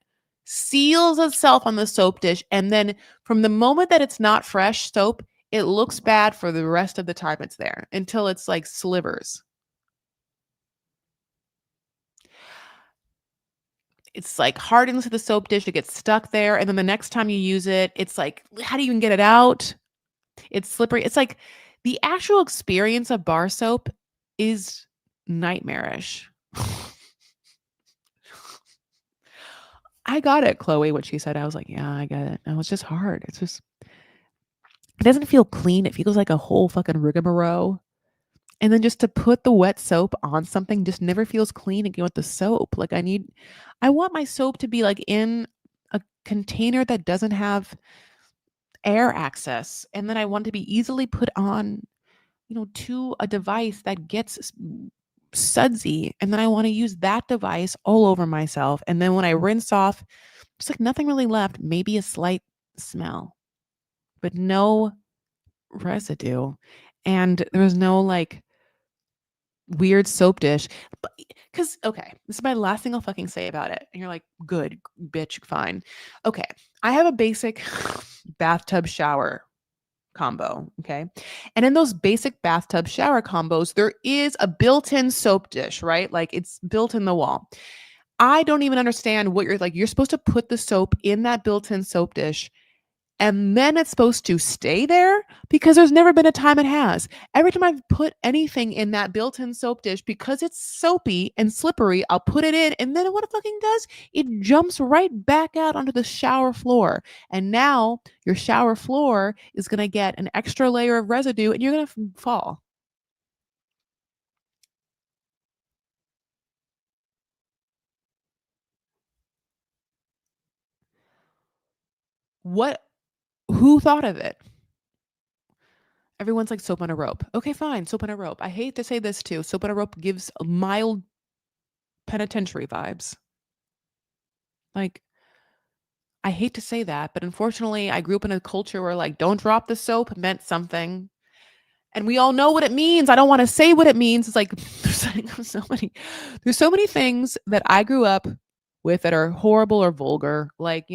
seals itself on the soap dish. And then from the moment that it's not fresh soap, it looks bad for the rest of the time it's there until it's like slivers. It's like hardens to the soap dish, it gets stuck there, and then the next time you use it, it's like, how do you even get it out? It's slippery. It's like the actual experience of bar soap is nightmarish. I got it, Chloe, what she said. I was like, yeah, I get it. No, it's just hard. It doesn't feel clean. It feels like a whole fucking rigmarole. And then just to put the wet soap on something just never feels clean again with the soap. Like I want my soap to be like in a container that doesn't have air access. And then I want to be easily put on, to a device that gets sudsy. And then I want to use that device all over myself. And then when I rinse off, it's like nothing really left, maybe a slight smell, but no residue. And there was no like weird soap dish. Because, okay, this is my last thing I'll fucking say about it. And you're like, good, bitch, fine. Okay, I have a basic bathtub shower combo. Okay. And in those basic bathtub shower combos, there is a built in soap dish, right? Like it's built in the wall. I don't even understand what you're like. You're supposed to put the soap in that built in soap dish and then it's supposed to stay there because there's never been a time it has. Every time I've put anything in that built-in soap dish, because it's soapy and slippery, I'll put it in, and then what it fucking does, it jumps right back out onto the shower floor. And now your shower floor is going to get an extra layer of residue and you're going to fall. What Who thought of it? Everyone's like soap on a rope. Okay, fine, soap on a rope. I hate to say this too. Soap on a rope gives mild penitentiary vibes. Like, I hate to say that, but unfortunately, I grew up in a culture where like don't drop the soap meant something. And we all know what it means. I don't want to say what it means. It's like there's so many things that I grew up with that are horrible or vulgar, like,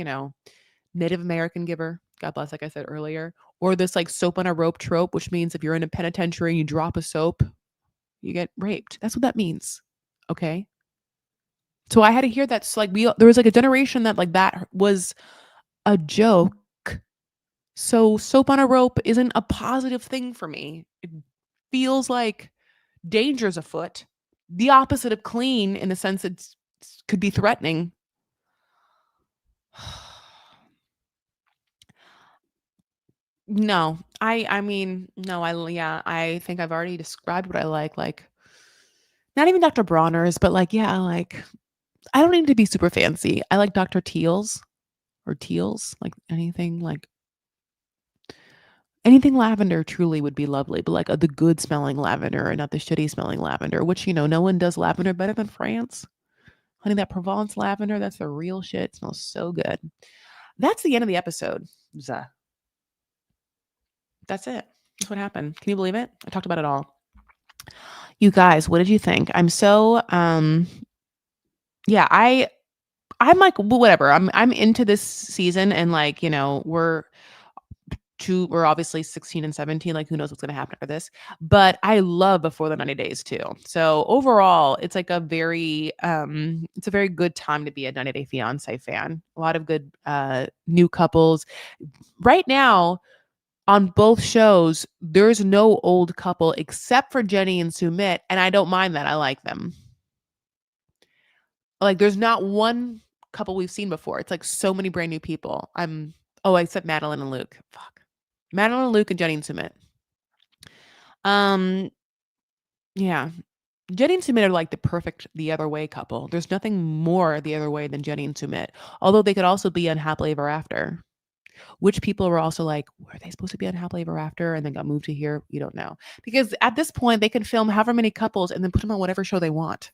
Native American giver, God bless, like I said earlier, or this like soap on a rope trope, which means if you're in a penitentiary and you drop a soap, you get raped. That's what that means. Okay. So I had to hear that. So like there was like a generation that like that was a joke. So soap on a rope isn't a positive thing for me. It feels like danger's afoot. The opposite of clean in the sense it's could be threatening. No. I mean, no, I think I've already described what I like not even Dr. Bronner's, but like, yeah, like I don't need to be super fancy. I like Dr. Teal's or Teal's, like anything lavender truly would be lovely, but like the good smelling lavender and not the shitty smelling lavender, which, no one does lavender better than France. Honey, that Provence lavender, that's the real shit. It smells so good. That's the end of the episode. Zuh. That's it. That's what happened. Can you believe it? I talked about it all. You guys, what did you think? I'm so yeah, I'm like, well, whatever. I'm into this season and like, we're obviously 16 and 17, like who knows what's going to happen after this, but I love Before the 90 Days too. So overall it's like it's a very good time to be a 90 Day Fiancé fan. A lot of good new couples right now on both shows. There's no old couple except for Jenny and Sumit, and I don't mind that. I like them. Like there's not one couple we've seen before. It's like so many brand new people. Except Madeline and Luke. Fuck. Madeline and Luke and Jenny and Sumit. Um, yeah. Jenny and Sumit are like the perfect the other way couple. There's nothing more the other way than Jenny and Sumit. Although they could also be unhappily ever after. Which people were also like, were they supposed to be unhappily ever after and then got moved to here? You don't know. Because at this point they can film however many couples and then put them on whatever show they want.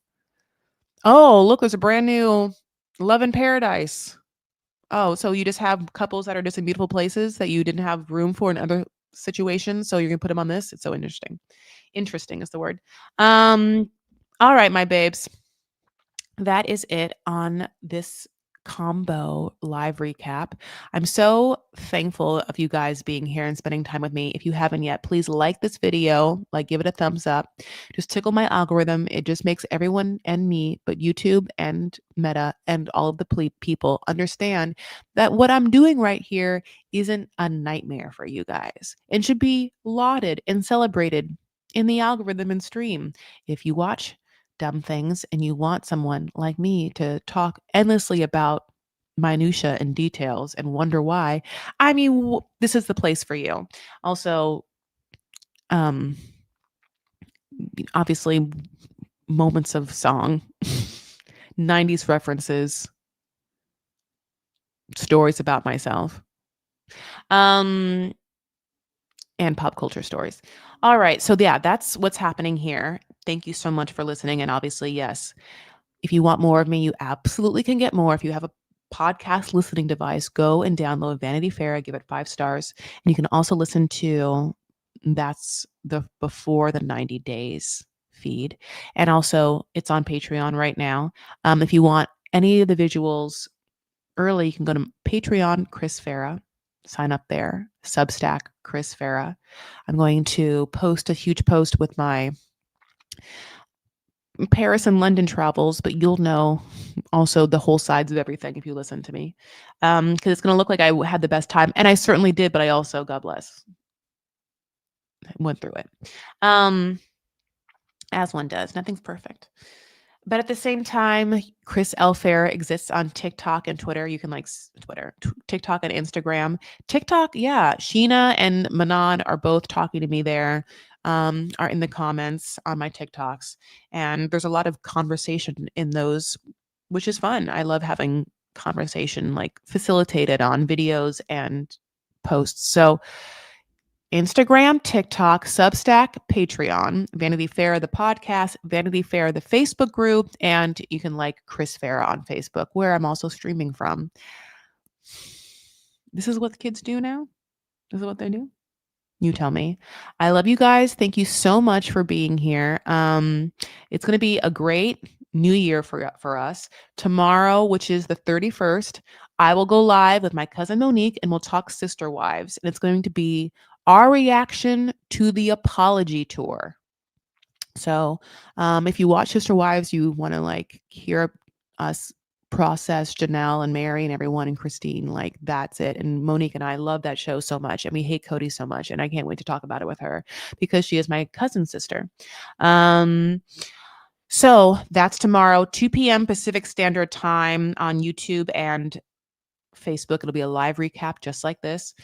Oh, look, there's a brand new Love in Paradise. Oh, so you just have couples that are just in beautiful places that you didn't have room for in other situations. So you're gonna put them on this. It's so interesting. Interesting is the word. All right, my babes. That is it on this combo live recap. I'm so thankful of you guys being here and spending time with me. If you haven't yet, please like this video, like give it a thumbs up. Just tickle my algorithm. It just makes everyone and me, but YouTube and Meta and all of the people understand that what I'm doing right here isn't a nightmare for you guys and should be lauded and celebrated in the algorithm and stream. If you watch dumb things and you want someone like me to talk endlessly about minutia and details and wonder why, I mean, this is the place for you. Also, um obviously moments of song, 90s references, stories about myself, um and pop culture stories. All right, so yeah, that's what's happening here. Thank you so much for listening. And obviously, yes, if you want more of me, you absolutely can get more. If you have a podcast listening device, go and download Vanity Fair, give it 5 stars. And you can also listen to that's the Before the 90 Days feed. And also, it's on Patreon right now. If you want any of the visuals early, you can go to Patreon, Chris Farah, sign up there, Substack, Chris Farah. I'm going to post a huge post with my Paris and London travels, but you'll know also the whole sides of everything if you listen to me. Because it's gonna look like I had the best time, and I certainly did, but I also, God bless, went through it. Um, as one does. Nothing's perfect. But at the same time, Chris Elfair exists on TikTok and Twitter. You can like TikTok and Instagram. TikTok, yeah. Sheena and Manon are both talking to me there, are in the comments on my TikToks. And there's a lot of conversation in those, which is fun. I love having conversation like facilitated on videos and posts. So Instagram, TikTok, Substack, Patreon, Vanity Fair, the podcast, Vanity Fair, the Facebook group, and you can like Chris Fair on Facebook, where I'm also streaming from. This is what the kids do now? This is what they do? You tell me. I love you guys. Thank you so much for being here. It's going to be a great new year for us. Tomorrow, which is the 31st, I will go live with my cousin Monique and we'll talk sister wives. And it's going to be our reaction to the apology tour. So, if you watch Sister Wives, you want to like hear us process Janelle and Mary and everyone and Christine. Like that's it. And Monique and I love that show so much, and we hate Cody so much, and I can't wait to talk about it with her because she is my cousin's sister. So that's tomorrow, 2 p.m. Pacific Standard Time on YouTube and Facebook. It'll be a live recap just like this.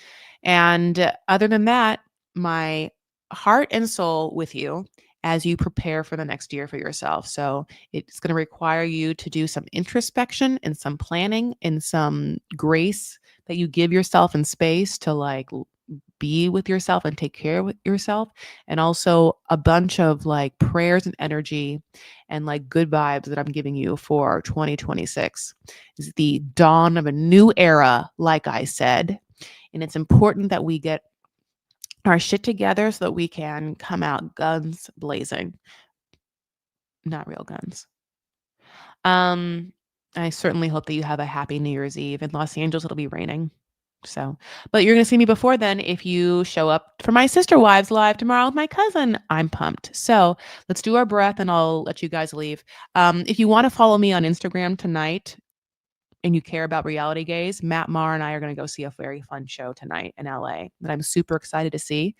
And other than that, my heart and soul with you as you prepare for the next year for yourself. So it's going to require you to do some introspection and some planning and some grace that you give yourself in space to like be with yourself and take care of yourself, and also a bunch of like prayers and energy and like good vibes that I'm giving you for 2026. Is the dawn of a new era, like I said, and it's important that we get our shit together so that we can come out guns blazing. Not real guns. I certainly hope that you have a happy New Year's Eve. In Los Angeles, it'll be raining. So, but you're going to see me before then if you show up for my Sister Wives live tomorrow with my cousin. I'm pumped. So let's do our breath and I'll let you guys leave. If you want to follow me on Instagram tonight and you care about reality gaze, Matt Maher and I are going to go see a very fun show tonight in LA that I'm super excited to see.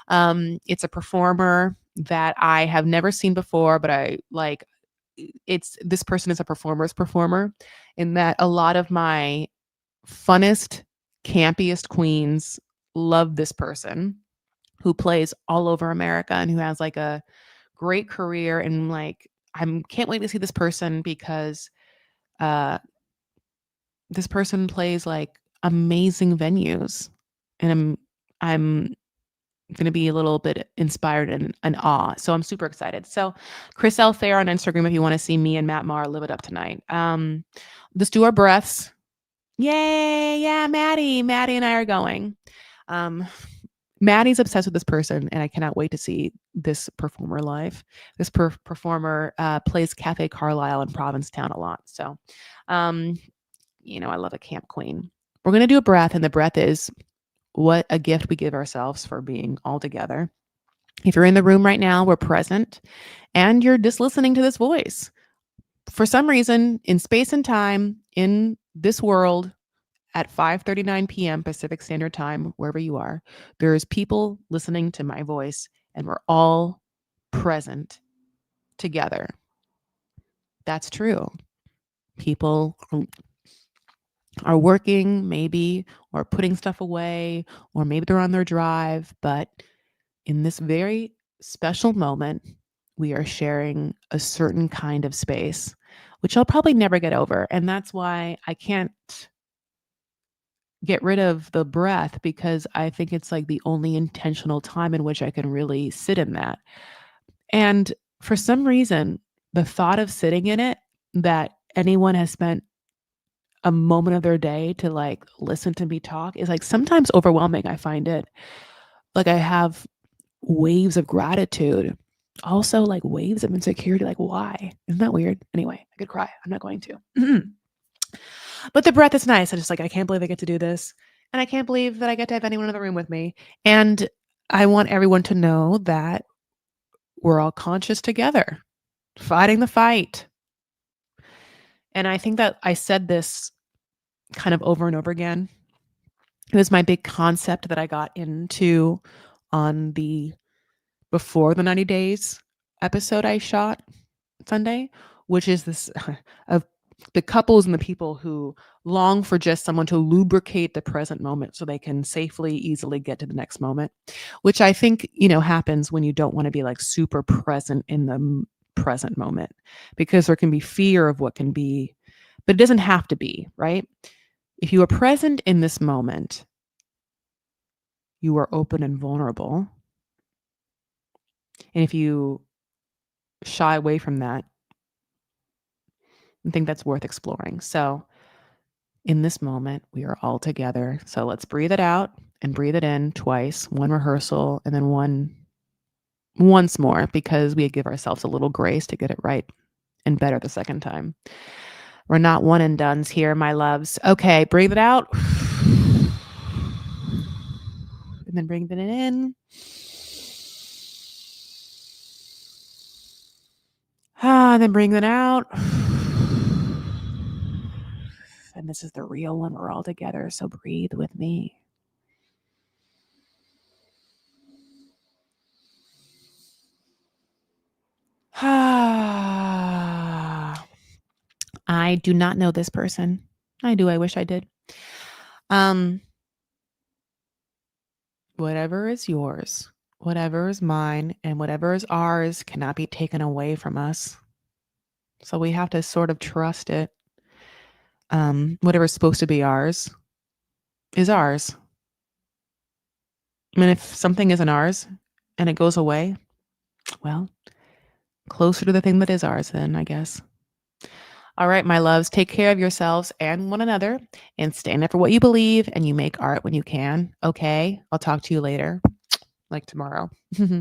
It's a performer that I have never seen before, but I like this person is a performer's performer, in that a lot of my funnest, campiest queens love this person who plays all over America and who has like a great career. And like, can't wait to see this person because this person plays like amazing venues. And I'm going to be a little bit inspired and awe. So I'm super excited. So Chris L. Fair on Instagram if you want to see me and Matt Maher live it up tonight. Let's do our breaths. Yay! Yeah, Maddie and I are going. Maddie's obsessed with this person, and I cannot wait to see this performer live. This performer plays Cafe Carlisle in Provincetown a lot. So, I love a camp queen. We're going to do a breath, and the breath is what a gift we give ourselves for being all together. If you're in the room right now, we're present, and you're just listening to this voice. For some reason, in space and time, in this world, at 5:39 p.m. Pacific Standard Time, wherever you are, there's people listening to my voice, and we're all present together. That's true. People are working, maybe, or putting stuff away, or maybe they're on their drive. But in this very special moment, we are sharing a certain kind of space, which I'll probably never get over. And that's why I can't get rid of the breath, because I think it's like the only intentional time in which I can really sit in that. And for some reason, the thought of sitting in it, that anyone has spent a moment of their day to like listen to me talk, is like sometimes overwhelming. I find it like I have waves of gratitude, also like waves of insecurity. Like, why? Isn't that weird? Anyway, I could cry. I'm not going to. But the breath is nice. I just like, I can't believe I get to do this. And I can't believe that I get to have anyone in the room with me. And I want everyone to know that we're all conscious together. fighting the fight. And I think that I said this kind of over and over again. It was my big concept that I got into on the before the 90 days episode I shot Sunday, which is this of the couples and the people who long for just someone to lubricate the present moment so they can safely, easily get to the next moment, which I think, happens when you don't want to be like super present in the present moment because there can be fear of what can be, but it doesn't have to be, right? If you are present in this moment, you are open and vulnerable. And if you shy away from that, I think that's worth exploring. So in this moment, we are all together. So let's breathe it out and breathe it in twice, one rehearsal, and then once more, because we give ourselves a little grace to get it right and better the second time. We're not one and dones here, my loves. Okay, breathe it out. And then bring it in. And then bring it out. And this is the real one. We're all together. So breathe with me. I do not know this person. I do. I wish I did. Whatever is yours, whatever is mine, and whatever is ours cannot be taken away from us. So we have to sort of trust it. Whatever's supposed to be ours is ours. I mean, if something isn't ours and it goes away, well, closer to the thing that is ours then, I guess. All right, my loves, take care of yourselves and one another and stand up for what you believe and you make art when you can. Okay, I'll talk to you later, like tomorrow.